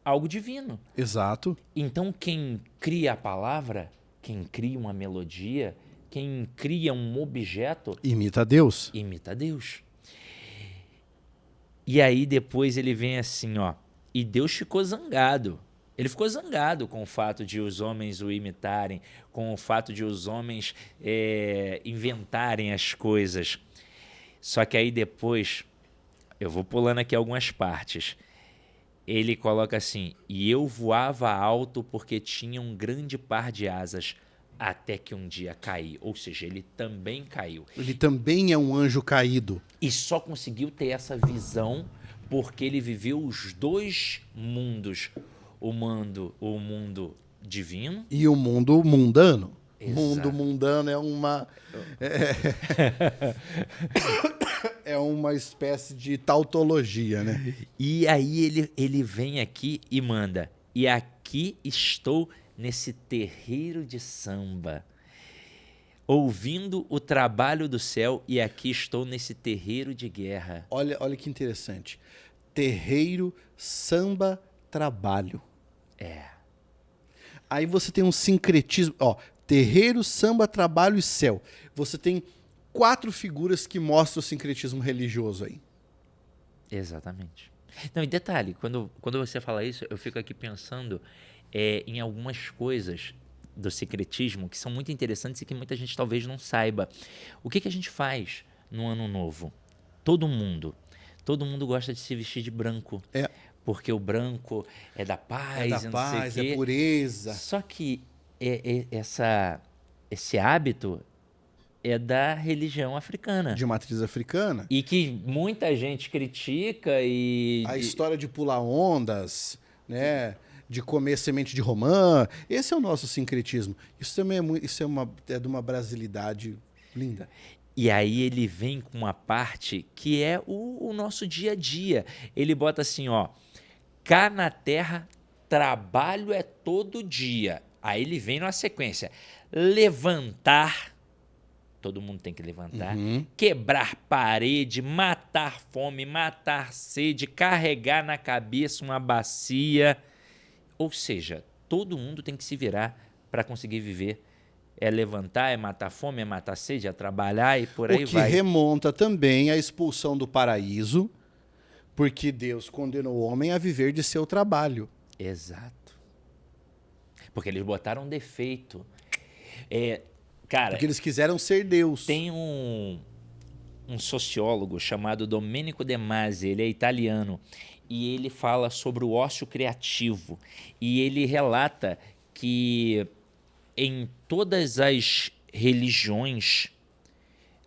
[SPEAKER 2] algo divino.
[SPEAKER 1] Exato.
[SPEAKER 2] Então, quem cria a palavra, quem cria uma melodia, quem cria um objeto...
[SPEAKER 1] Imita Deus.
[SPEAKER 2] Imita Deus. E aí, depois ele vem assim, ó, e Deus ficou zangado. Ele ficou zangado com o fato de os homens o imitarem, com o fato de os homens inventarem as coisas. Só que aí depois, eu vou pulando aqui algumas partes, ele coloca assim, e eu voava alto porque tinha um grande par de asas, até que um dia cair. Ou seja, ele também caiu.
[SPEAKER 1] Ele também é um anjo caído.
[SPEAKER 2] E só conseguiu ter essa visão porque ele viveu os dois mundos. O mundo divino.
[SPEAKER 1] E o mundo mundano.
[SPEAKER 2] Exato.
[SPEAKER 1] Mundo mundano é uma... É uma espécie de tautologia, né?
[SPEAKER 2] E aí ele vem aqui e manda. E aqui estou nesse terreiro de samba, ouvindo o trabalho do céu, e aqui estou nesse terreiro de guerra.
[SPEAKER 1] Olha que interessante. Terreiro, samba, trabalho. Aí você tem um sincretismo. Ó, terreiro, samba, trabalho e céu. Você tem 4 figuras que mostram o sincretismo religioso aí.
[SPEAKER 2] Exatamente. Não, e detalhe, quando você fala isso, eu fico aqui pensando em algumas coisas do secretismo que são muito interessantes e que muita gente talvez não saiba. O que a gente faz no Ano Novo? Todo mundo gosta de se vestir de branco. Porque o branco é da paz,
[SPEAKER 1] é da paz, é pureza.
[SPEAKER 2] Só que esse hábito é da religião africana.
[SPEAKER 1] De matriz africana.
[SPEAKER 2] E que muita gente critica e...
[SPEAKER 1] A história de pular ondas, né? De comer semente de romã. Esse é o nosso sincretismo. Isso também é de uma brasilidade linda.
[SPEAKER 2] E aí ele vem com uma parte que é o nosso dia a dia. Ele bota assim, ó. Cá na terra, trabalho é todo dia. Aí ele vem numa sequência. Levantar... Todo mundo tem que levantar. Quebrar parede, matar fome, matar sede, carregar na cabeça uma bacia. Ou seja, todo mundo tem que se virar para conseguir viver. É levantar, é matar fome, é matar sede, é trabalhar e por aí vai.
[SPEAKER 1] O que remonta também à expulsão do paraíso, porque Deus condenou o homem a viver de seu trabalho.
[SPEAKER 2] Exato. Porque eles botaram um defeito. Cara,
[SPEAKER 1] porque eles quiseram ser Deus.
[SPEAKER 2] Tem um sociólogo chamado Domenico De Masi, ele é italiano, e ele fala sobre o ócio criativo. E ele relata que em todas as religiões,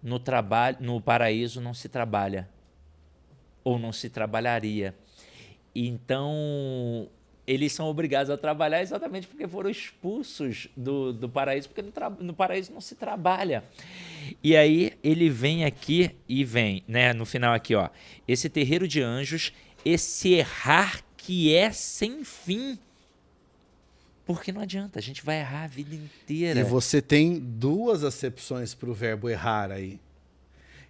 [SPEAKER 2] no paraíso não se trabalha, ou não se trabalharia. Então... eles são obrigados a trabalhar exatamente porque foram expulsos do paraíso, porque no paraíso não se trabalha. E aí ele vem aqui e vem, né, no final aqui, ó, esse terreiro de anjos, esse errar que é sem fim. Porque não adianta, a gente vai errar a vida inteira.
[SPEAKER 1] E você tem 2 acepções para o verbo errar aí.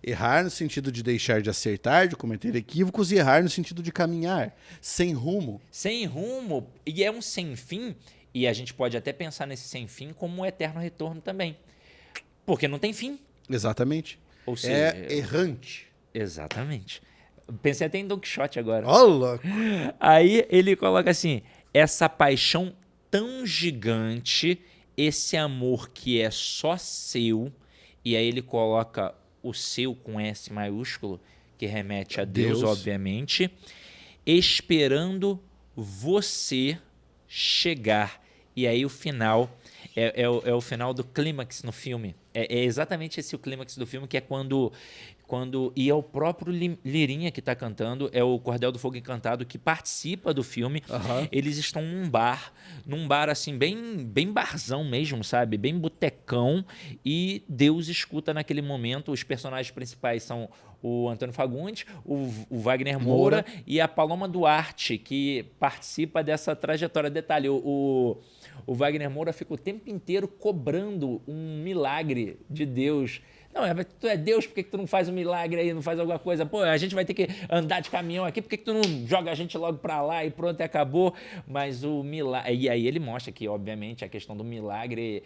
[SPEAKER 1] Errar no sentido de deixar de acertar, de cometer equívocos, e errar no sentido de caminhar, sem rumo.
[SPEAKER 2] Sem rumo, e é um sem fim, e a gente pode até pensar nesse sem fim como um eterno retorno também. Porque não tem fim.
[SPEAKER 1] Exatamente.
[SPEAKER 2] Ou seja,
[SPEAKER 1] é errante.
[SPEAKER 2] Exatamente. Pensei até em Don Quixote agora.
[SPEAKER 1] Ó, louco!
[SPEAKER 2] Aí ele coloca assim, essa paixão tão gigante, esse amor que é só seu, e aí ele coloca... o seu com S maiúsculo, que remete a Deus, obviamente, esperando você chegar. E aí o final é o final do clímax no filme. É exatamente esse o clímax do filme, que é quando e é o próprio Lirinha que está cantando, é o Cordel do Fogo Encantado que participa do filme. Eles estão num bar assim, bem barzão mesmo, sabe? Bem botecão, e Deus escuta naquele momento. Os personagens principais são o Antônio Fagundes, o Wagner Moura e a Paloma Duarte, que participa dessa trajetória. Detalhe, o Wagner Moura fica o tempo inteiro cobrando um milagre de Deus. Não, tu é Deus, por que tu não faz um milagre aí, não faz alguma coisa? Pô, a gente vai ter que andar de caminhão aqui, por que tu não joga a gente logo pra lá e pronto, acabou? Mas o milagre... E aí ele mostra que, obviamente, a questão do milagre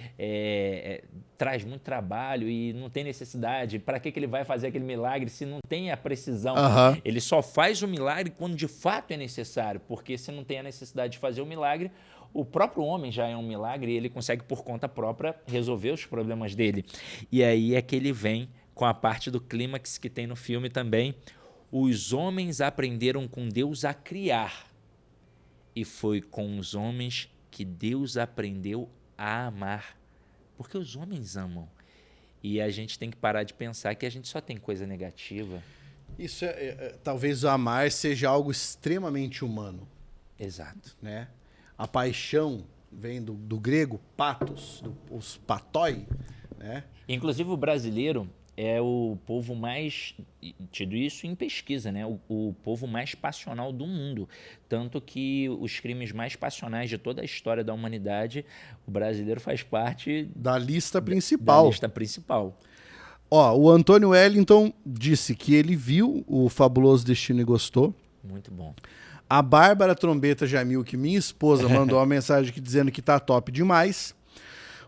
[SPEAKER 2] traz muito trabalho e não tem necessidade. Para que ele vai fazer aquele milagre se não tem a precisão? Ele só faz o milagre quando de fato é necessário, porque se não tem a necessidade de fazer o milagre, o próprio homem já é um milagre e ele consegue, por conta própria, resolver os problemas dele. E aí é que ele vem com a parte do clímax que tem no filme também. Os homens aprenderam com Deus a criar. E foi com os homens que Deus aprendeu a amar. Porque os homens amam. E a gente tem que parar de pensar que a gente só tem coisa negativa.
[SPEAKER 1] Isso talvez o amar seja algo extremamente humano.
[SPEAKER 2] Exato.
[SPEAKER 1] Né? A paixão vem do grego patos, os patoi, né?
[SPEAKER 2] Inclusive o brasileiro é o povo mais, tido isso em pesquisa, né? O povo mais passional do mundo. Tanto que os crimes mais passionais de toda a história da humanidade, o brasileiro faz parte
[SPEAKER 1] da lista principal.
[SPEAKER 2] Da lista principal.
[SPEAKER 1] Ó, o Antônio Wellington disse que ele viu o Fabuloso Destino e gostou.
[SPEAKER 2] Muito bom.
[SPEAKER 1] A Bárbara Trombeta Jamil, que minha esposa mandou uma mensagem aqui dizendo que tá top demais.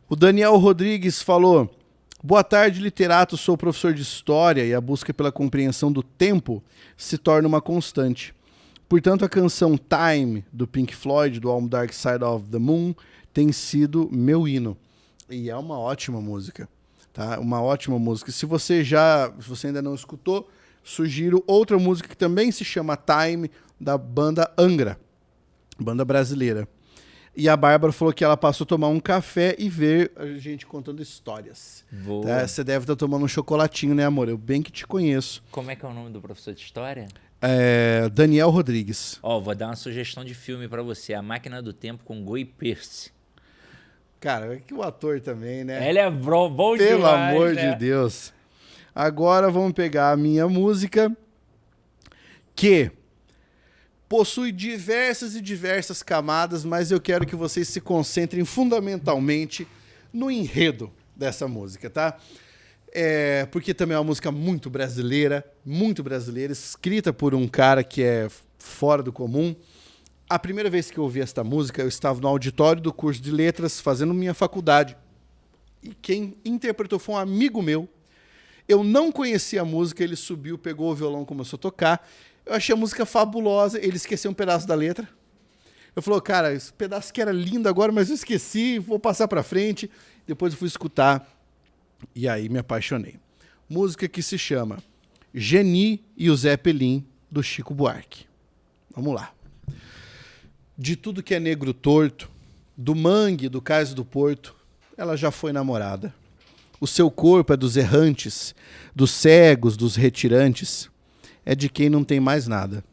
[SPEAKER 1] O Daniel Rodrigues falou: boa tarde, literato, sou professor de história e a busca pela compreensão do tempo se torna uma constante. Portanto, a canção Time, do Pink Floyd, do álbum Dark Side of the Moon, tem sido meu hino. E é uma ótima música, tá? Uma ótima música. Se você ainda não escutou, sugiro outra música que também se chama Time, da banda Angra, banda brasileira. E a Bárbara falou que ela passou a tomar um café e ver a gente contando histórias. Tá? Você deve estar tomando um chocolatinho, né, amor? Eu bem que te conheço.
[SPEAKER 2] Como é que é o nome do professor de história?
[SPEAKER 1] Daniel Rodrigues.
[SPEAKER 2] Ó, vou dar uma sugestão de filme pra você. A Máquina do Tempo com Guy Pearce.
[SPEAKER 1] Cara, é que o ator também, né?
[SPEAKER 2] Ele é bom demais,
[SPEAKER 1] pelo amor
[SPEAKER 2] né?
[SPEAKER 1] de Deus. Agora vamos pegar a minha música, que possui diversas camadas, mas eu quero que vocês se concentrem fundamentalmente no enredo dessa música, tá? Porque também é uma música muito brasileira, escrita por um cara que é fora do comum. A primeira vez que eu ouvi esta música, eu estava no auditório do curso de letras, fazendo minha faculdade. E quem interpretou foi um amigo meu. Eu não conhecia a música, ele subiu, pegou o violão, começou a tocar. Eu achei a música fabulosa, ele esqueceu um pedaço da letra. Eu falei, cara, esse pedaço que era lindo agora, mas eu esqueci, vou passar pra frente. Depois eu fui escutar e aí me apaixonei. Música que se chama Geni e o Zé Pelim, do Chico Buarque. Vamos lá. De tudo que é negro torto, do mangue, do cais do porto, ela já foi namorada. O seu corpo é dos errantes, dos cegos, dos retirantes, é de quem não tem mais nada.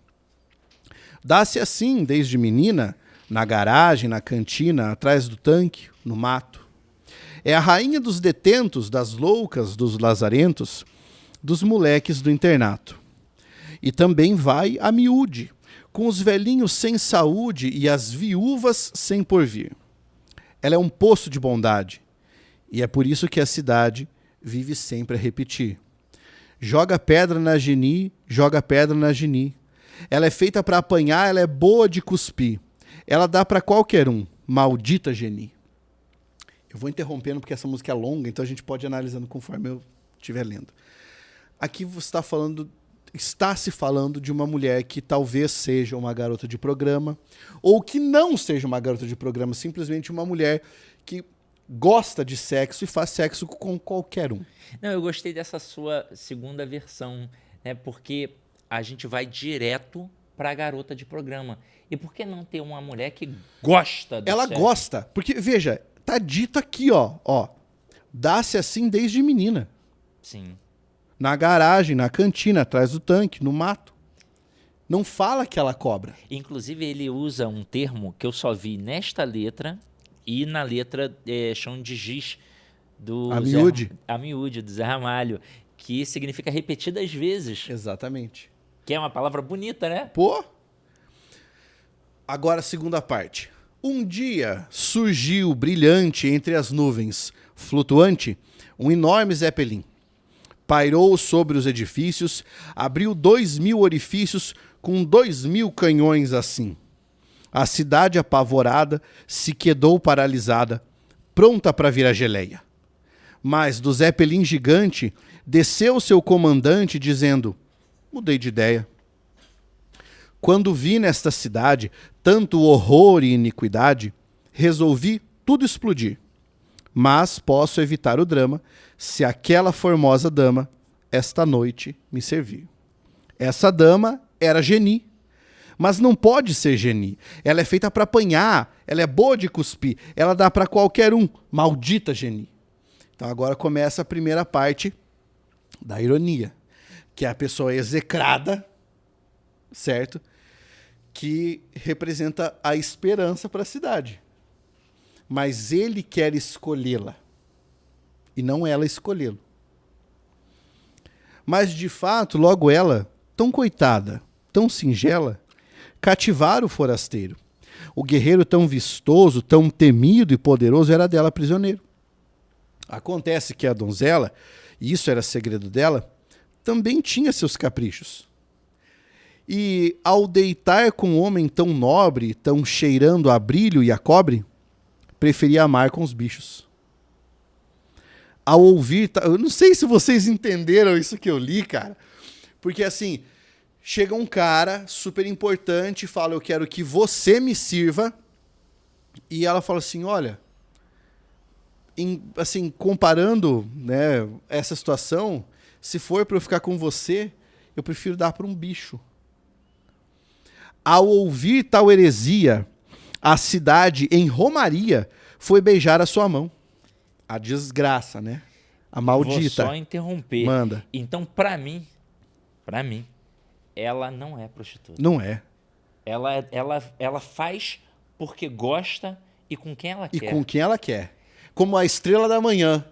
[SPEAKER 1] Dá-se assim, desde menina, na garagem, na cantina, atrás do tanque, no mato. É a rainha dos detentos, das loucas, dos lazarentos, dos moleques do internato. E também vai a miúde, com os velhinhos sem saúde e as viúvas sem porvir. Ela é um poço de bondade, e é por isso que a cidade vive sempre a repetir. Joga pedra na Geni, joga pedra na Geni. Ela é feita para apanhar, ela é boa de cuspir. Ela dá para qualquer um, maldita Geni. Eu vou interrompendo porque essa música é longa, então a gente pode ir analisando conforme eu estiver lendo. Aqui você está se falando de uma mulher que talvez seja uma garota de programa, ou que não seja uma garota de programa, simplesmente uma mulher que gosta de sexo e faz sexo com qualquer um.
[SPEAKER 2] Não, eu gostei dessa sua segunda versão, né? Porque a gente vai direto pra garota de programa. E por que não ter uma mulher que gosta do
[SPEAKER 1] Ela
[SPEAKER 2] sexo?
[SPEAKER 1] gosta, porque, veja, tá dito aqui, ó. Dá-se assim desde menina.
[SPEAKER 2] Sim.
[SPEAKER 1] Na garagem, na cantina, atrás do tanque, no mato. Não fala que ela cobra.
[SPEAKER 2] Inclusive, ele usa um termo que eu só vi nesta letra e na letra Chão de Giz do
[SPEAKER 1] Amiúde,
[SPEAKER 2] do Zé Ramalho, que significa repetidas vezes.
[SPEAKER 1] Exatamente.
[SPEAKER 2] Que é uma palavra bonita, né?
[SPEAKER 1] Pô! Agora a segunda parte. Um dia surgiu brilhante entre as nuvens, flutuante, um enorme Zeppelin. Pairou sobre os edifícios, abriu 2.000 orifícios com 2.000 canhões assim. A cidade apavorada se quedou paralisada, pronta para vir a geleia. Mas do Zeppelin gigante desceu seu comandante dizendo: mudei de ideia. Quando vi nesta cidade tanto horror e iniquidade, resolvi tudo explodir. Mas posso evitar o drama se aquela formosa dama esta noite me servir. Essa dama era Geni. Mas não pode ser Geni. Ela é feita para apanhar, ela é boa de cuspir, ela dá para qualquer um. Maldita Geni. Então agora começa a primeira parte da ironia, que é a pessoa execrada, certo? Que representa a esperança para a cidade. Mas ele quer escolhê-la e não ela escolhê-lo. Mas de fato, logo ela, tão coitada, tão singela, cativara o forasteiro. O guerreiro tão vistoso, tão temido e poderoso era dela prisioneiro. Acontece que a donzela, e isso era segredo dela, também tinha seus caprichos. E ao deitar com um homem tão nobre, tão cheirando a brilho e a cobre, preferia amar com os bichos. Ao ouvir... Eu não sei se vocês entenderam isso que eu li, cara. Porque assim, chega um cara super importante e fala, eu quero que você me sirva. E ela fala assim, olha... assim, comparando, né, essa situação, se for para eu ficar com você, eu prefiro dar para um bicho. Ao ouvir tal heresia, a cidade em romaria foi beijar a sua mão. A desgraça, né? A maldita.
[SPEAKER 2] Vou só interromper.
[SPEAKER 1] Manda.
[SPEAKER 2] Então, para mim, ela não é prostituta.
[SPEAKER 1] Não é.
[SPEAKER 2] Ela faz porque gosta e com quem ela
[SPEAKER 1] E
[SPEAKER 2] quer.
[SPEAKER 1] com quem ela quer. Como a estrela da manhã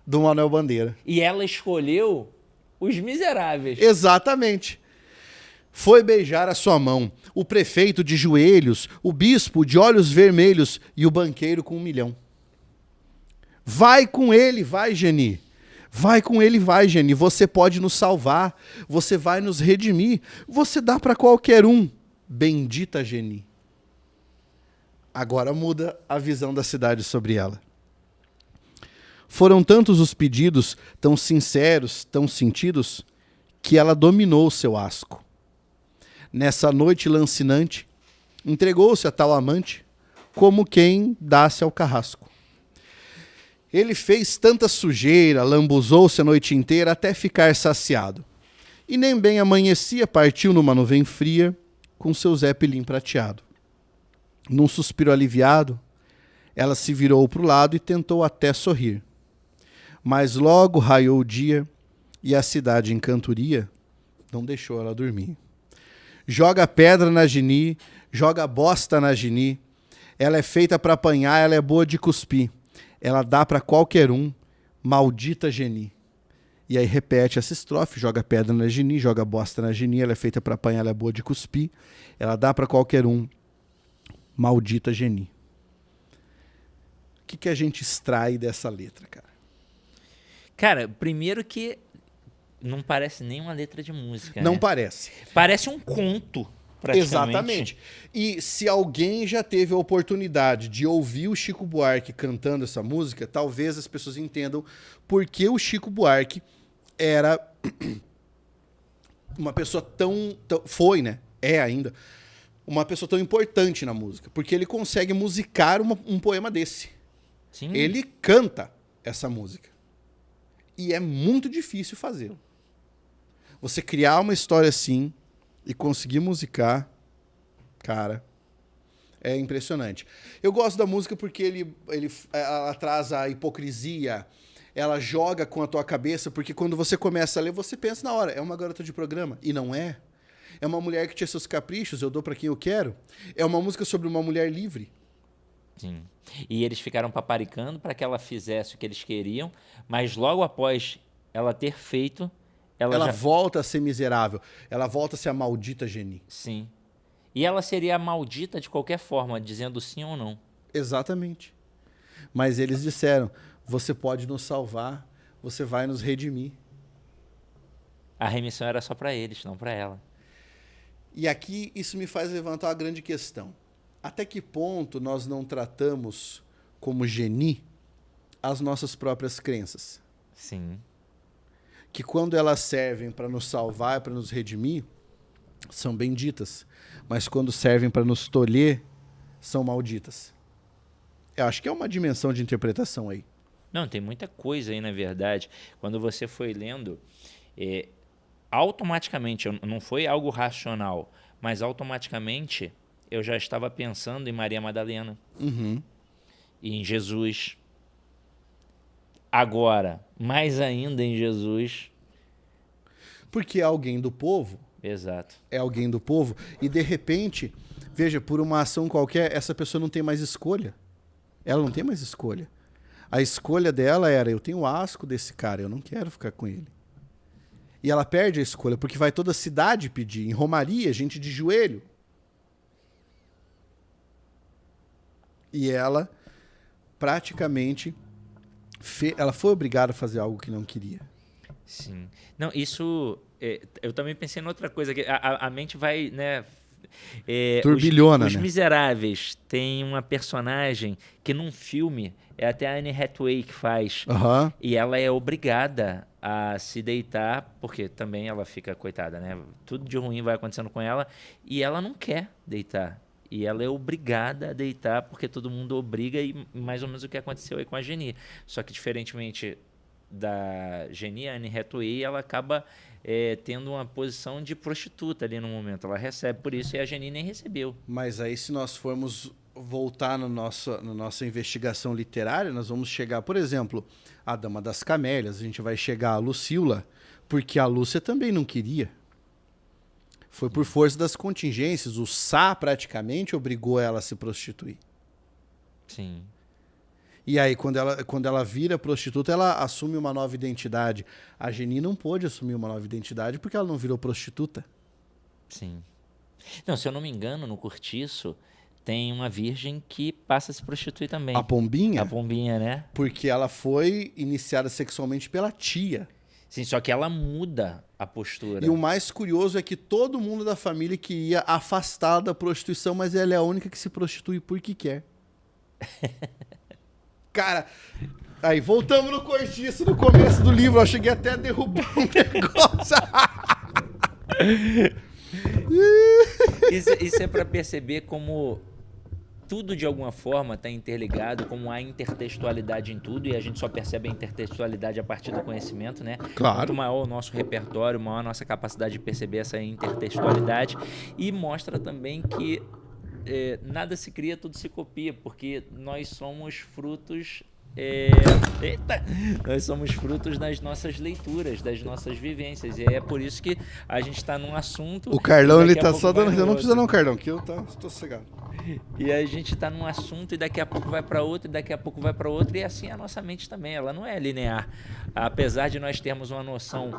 [SPEAKER 1] do Manuel Bandeira.
[SPEAKER 2] E ela escolheu os miseráveis.
[SPEAKER 1] Exatamente. Foi beijar a sua mão, o prefeito de joelhos, o bispo de olhos vermelhos e o banqueiro com 1 milhão. Vai com ele, vai, Geni. Vai com ele, vai, Geni. Você pode nos salvar, você vai nos redimir, você dá para qualquer um. Bendita Geni. Agora muda a visão da cidade sobre ela. Foram tantos os pedidos, tão sinceros, tão sentidos, que ela dominou o seu asco. Nessa noite lancinante, entregou-se a tal amante, como quem dá-se ao carrasco. Ele fez tanta sujeira, lambuzou-se a noite inteira até ficar saciado. E nem bem amanhecia, partiu numa nuvem fria, com seu Zé Pilim prateado. Num suspiro aliviado, ela se virou para o lado e tentou até sorrir. Mas logo raiou o dia e a cidade em cantoria não deixou ela dormir. Joga pedra na Geni, joga bosta na Geni. Ela é feita para apanhar, ela é boa de cuspir. Ela dá para qualquer um, maldita Geni. E aí repete essa estrofe, joga pedra na Geni, joga bosta na Geni, ela é feita para apanhar, ela é boa de cuspir. Ela dá para qualquer um, maldita Geni. O que a gente extrai dessa letra, cara?
[SPEAKER 2] Cara, primeiro que não parece nem uma letra de música,
[SPEAKER 1] Não
[SPEAKER 2] né?
[SPEAKER 1] parece.
[SPEAKER 2] Parece um conto, praticamente.
[SPEAKER 1] Exatamente. E se alguém já teve a oportunidade de ouvir o Chico Buarque cantando essa música, talvez as pessoas entendam por que o Chico Buarque era uma pessoa tão foi, né? É ainda uma pessoa tão importante na música, porque ele consegue musicar um poema desse.
[SPEAKER 2] Sim.
[SPEAKER 1] Ele canta essa música. E é muito difícil fazê-lo. Você criar uma história assim e conseguir musicar, cara, é impressionante. Eu gosto da música porque ela traz a hipocrisia, ela joga com a tua cabeça, porque quando você começa a ler, você pensa na hora, é uma garota de programa. E não é. É uma mulher que tinha seus caprichos, eu dou pra quem eu quero. É uma música sobre uma mulher livre.
[SPEAKER 2] Sim. E eles ficaram paparicando para que ela fizesse o que eles queriam, mas logo após ela ter feito, ela já...
[SPEAKER 1] volta a ser miserável. Ela volta a ser a maldita Geni.
[SPEAKER 2] Sim. E ela seria a maldita de qualquer forma, dizendo sim ou não.
[SPEAKER 1] Exatamente. Mas eles disseram, você pode nos salvar, você vai nos redimir.
[SPEAKER 2] A remissão era só para eles, não para ela.
[SPEAKER 1] E aqui isso me faz levantar uma grande questão. Até que ponto nós não tratamos como Geni as nossas próprias crenças?
[SPEAKER 2] Sim.
[SPEAKER 1] Que quando elas servem para nos salvar, para nos redimir, são benditas. Mas quando servem para nos tolher, são malditas. Eu acho que é uma dimensão de interpretação aí.
[SPEAKER 2] Não, tem muita coisa aí, na verdade. Quando você foi lendo, automaticamente, não foi algo racional, mas automaticamente eu já estava pensando em Maria Madalena,
[SPEAKER 1] Uhum.
[SPEAKER 2] e em Jesus. Agora, mais ainda em Jesus.
[SPEAKER 1] Porque é alguém do povo.
[SPEAKER 2] Exato.
[SPEAKER 1] É alguém do povo. E de repente, veja, por uma ação qualquer, essa pessoa não tem mais escolha. Ela não tem mais escolha. A escolha dela era, eu tenho asco desse cara, eu não quero ficar com ele. E ela perde a escolha, porque vai toda a cidade pedir. Em Romaria, gente de joelho. E ela, praticamente, ela foi obrigada a fazer algo que não queria.
[SPEAKER 2] Sim. Não, isso... eu também pensei em outra coisa. Que a mente vai, né...
[SPEAKER 1] Turbilhona,
[SPEAKER 2] Os
[SPEAKER 1] né?
[SPEAKER 2] Miseráveis tem uma personagem que num filme é até a Anne Hathaway que faz.
[SPEAKER 1] Aham.
[SPEAKER 2] E ela é obrigada a se deitar, porque também ela fica, coitada, né? Tudo de ruim vai acontecendo com ela e ela não quer deitar. E ela é obrigada a deitar porque todo mundo obriga e mais ou menos o que aconteceu aí com a Geni. Só que diferentemente da Geni, a Anne Hathaway, ela acaba tendo uma posição de prostituta ali no momento. Ela recebe por isso e a Geni nem recebeu.
[SPEAKER 1] Mas aí, se nós formos voltar na nossa investigação literária, nós vamos chegar, por exemplo, a Dama das Camélias, a gente vai chegar a Lucila, porque a Lúcia também não queria. Foi por força das contingências. O Sá, praticamente, obrigou ela a se prostituir.
[SPEAKER 2] Sim.
[SPEAKER 1] E aí, quando ela vira prostituta, ela assume uma nova identidade. A Geni não pôde assumir uma nova identidade porque ela não virou prostituta.
[SPEAKER 2] Sim. Não, se eu não me engano, no Cortiço tem uma virgem que passa a se prostituir também.
[SPEAKER 1] A Pombinha?
[SPEAKER 2] A Pombinha, né?
[SPEAKER 1] Porque ela foi iniciada sexualmente pela tia.
[SPEAKER 2] Sim, só que ela muda a postura.
[SPEAKER 1] E o mais curioso é que todo mundo da família queria afastá-la da prostituição, mas ela é a única que se prostitui porque quer. Cara, aí voltamos no Cortiço, no começo do livro, eu cheguei até a derrubar um negócio.
[SPEAKER 2] Isso é para perceber como tudo de alguma forma está interligado, como há intertextualidade em tudo, e a gente só percebe a intertextualidade a partir do conhecimento, né?
[SPEAKER 1] Claro.
[SPEAKER 2] Quanto maior o nosso repertório, maior a nossa capacidade de perceber essa intertextualidade, e mostra também que nada se cria, tudo se copia, porque nós somos frutos... Nós somos frutos das nossas leituras, das nossas vivências, e é por isso que a gente está num assunto...
[SPEAKER 1] O Carlão, ele
[SPEAKER 2] daqui a
[SPEAKER 1] tá
[SPEAKER 2] pouco
[SPEAKER 1] só
[SPEAKER 2] vai
[SPEAKER 1] dando...
[SPEAKER 2] no
[SPEAKER 1] Não precisa
[SPEAKER 2] outro.
[SPEAKER 1] não, Carlão, que eu tô sossegado.
[SPEAKER 2] E a gente está num assunto e daqui a pouco vai para outro, e daqui a pouco vai para outro, e assim a nossa mente também, ela não é linear. Apesar de nós termos uma noção...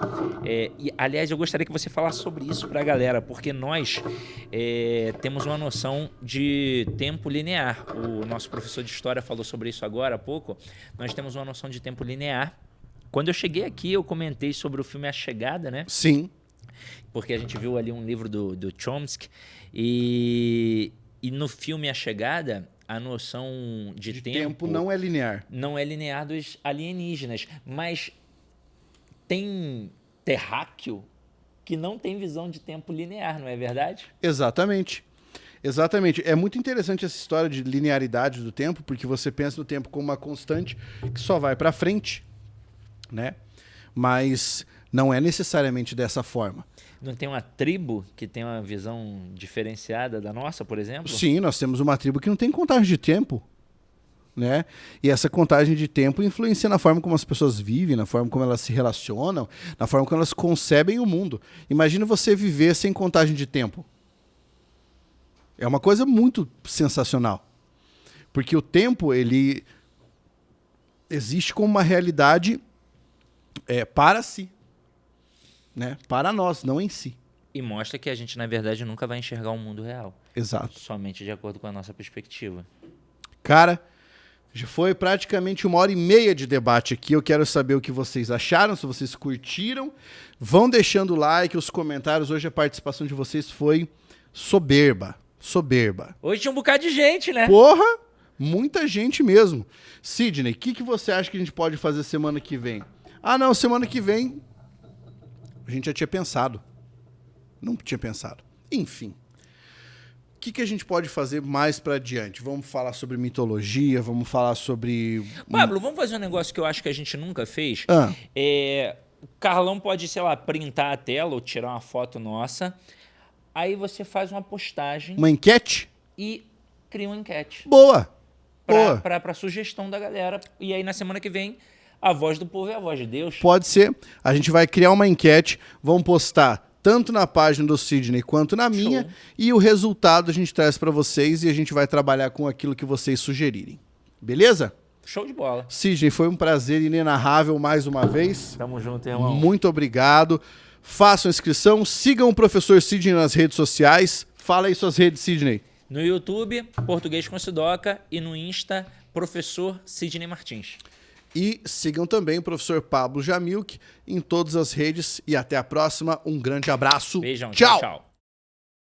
[SPEAKER 2] e, aliás, eu gostaria que você falasse sobre isso para a galera, porque nós temos uma noção de tempo linear. O nosso professor de História falou sobre isso agora há pouco. Nós temos uma noção de tempo linear. Quando eu cheguei aqui, eu comentei sobre o filme A Chegada, né?
[SPEAKER 1] Sim.
[SPEAKER 2] Porque a gente viu ali um livro do Chomsky, e no filme A Chegada, a noção de tempo
[SPEAKER 1] não é linear.
[SPEAKER 2] não é linear dos alienígenas, mas tem terráqueo que não tem visão de tempo linear, não é verdade?
[SPEAKER 1] Exatamente. Exatamente. É muito interessante essa história de linearidade do tempo, porque você pensa no tempo como uma constante que só vai para frente, né? Mas não é necessariamente dessa forma.
[SPEAKER 2] Não tem uma tribo que tem uma visão diferenciada da nossa, por exemplo?
[SPEAKER 1] Sim, nós temos uma tribo que não tem contagem de tempo, né? E essa contagem de tempo influencia na forma como as pessoas vivem, na forma como elas se relacionam, na forma como elas concebem o mundo. Imagina você viver sem contagem de tempo. É uma coisa muito sensacional. Porque o tempo, ele existe como uma realidade para si. Né? Para nós, não em si.
[SPEAKER 2] E mostra que a gente, na verdade, nunca vai enxergar o mundo real.
[SPEAKER 1] Exato.
[SPEAKER 2] Somente de acordo com a nossa perspectiva.
[SPEAKER 1] Cara, já foi praticamente 1h30 de debate aqui. Eu quero saber o que vocês acharam, se vocês curtiram. Vão deixando o like, os comentários. Hoje a participação de vocês foi soberba. Soberba.
[SPEAKER 2] Hoje tinha um bocado de gente, né?
[SPEAKER 1] Porra, muita gente mesmo. Sidney, o que você acha que a gente pode fazer semana que vem? Ah, não, semana que vem a gente já tinha pensado. Não tinha pensado. Enfim. O que a gente pode fazer mais pra adiante? Vamos falar sobre mitologia, vamos falar sobre...
[SPEAKER 2] Pablo, vamos fazer um negócio que eu acho que a gente nunca fez.
[SPEAKER 1] Ah.
[SPEAKER 2] O Carlão pode, sei lá, printar a tela ou tirar uma foto nossa. Aí você faz uma postagem
[SPEAKER 1] Uma enquete?
[SPEAKER 2] e cria uma enquete.
[SPEAKER 1] Boa. Boa.
[SPEAKER 2] Pra sugestão da galera. E aí na semana que vem A voz do povo é a voz de Deus.
[SPEAKER 1] Pode ser. A gente vai criar uma enquete, vamos postar tanto na página do Sidney quanto na minha, e o resultado a gente traz para vocês e a gente vai trabalhar com aquilo que vocês sugerirem. Beleza?
[SPEAKER 2] Show de bola.
[SPEAKER 1] Sidney, foi um prazer inenarrável mais uma vez.
[SPEAKER 2] Tamo junto, irmão.
[SPEAKER 1] Muito obrigado. Façam inscrição, sigam o professor Sidney nas redes sociais. Fala aí suas redes, Sidney.
[SPEAKER 2] No YouTube, Português com Sidoca, e no Insta, Professor Sidney Martins.
[SPEAKER 1] E sigam também o professor Pablo Jamilk em todas as redes. E até a próxima. Um grande abraço.
[SPEAKER 2] Beijão.
[SPEAKER 1] Tchau.
[SPEAKER 2] Tchau.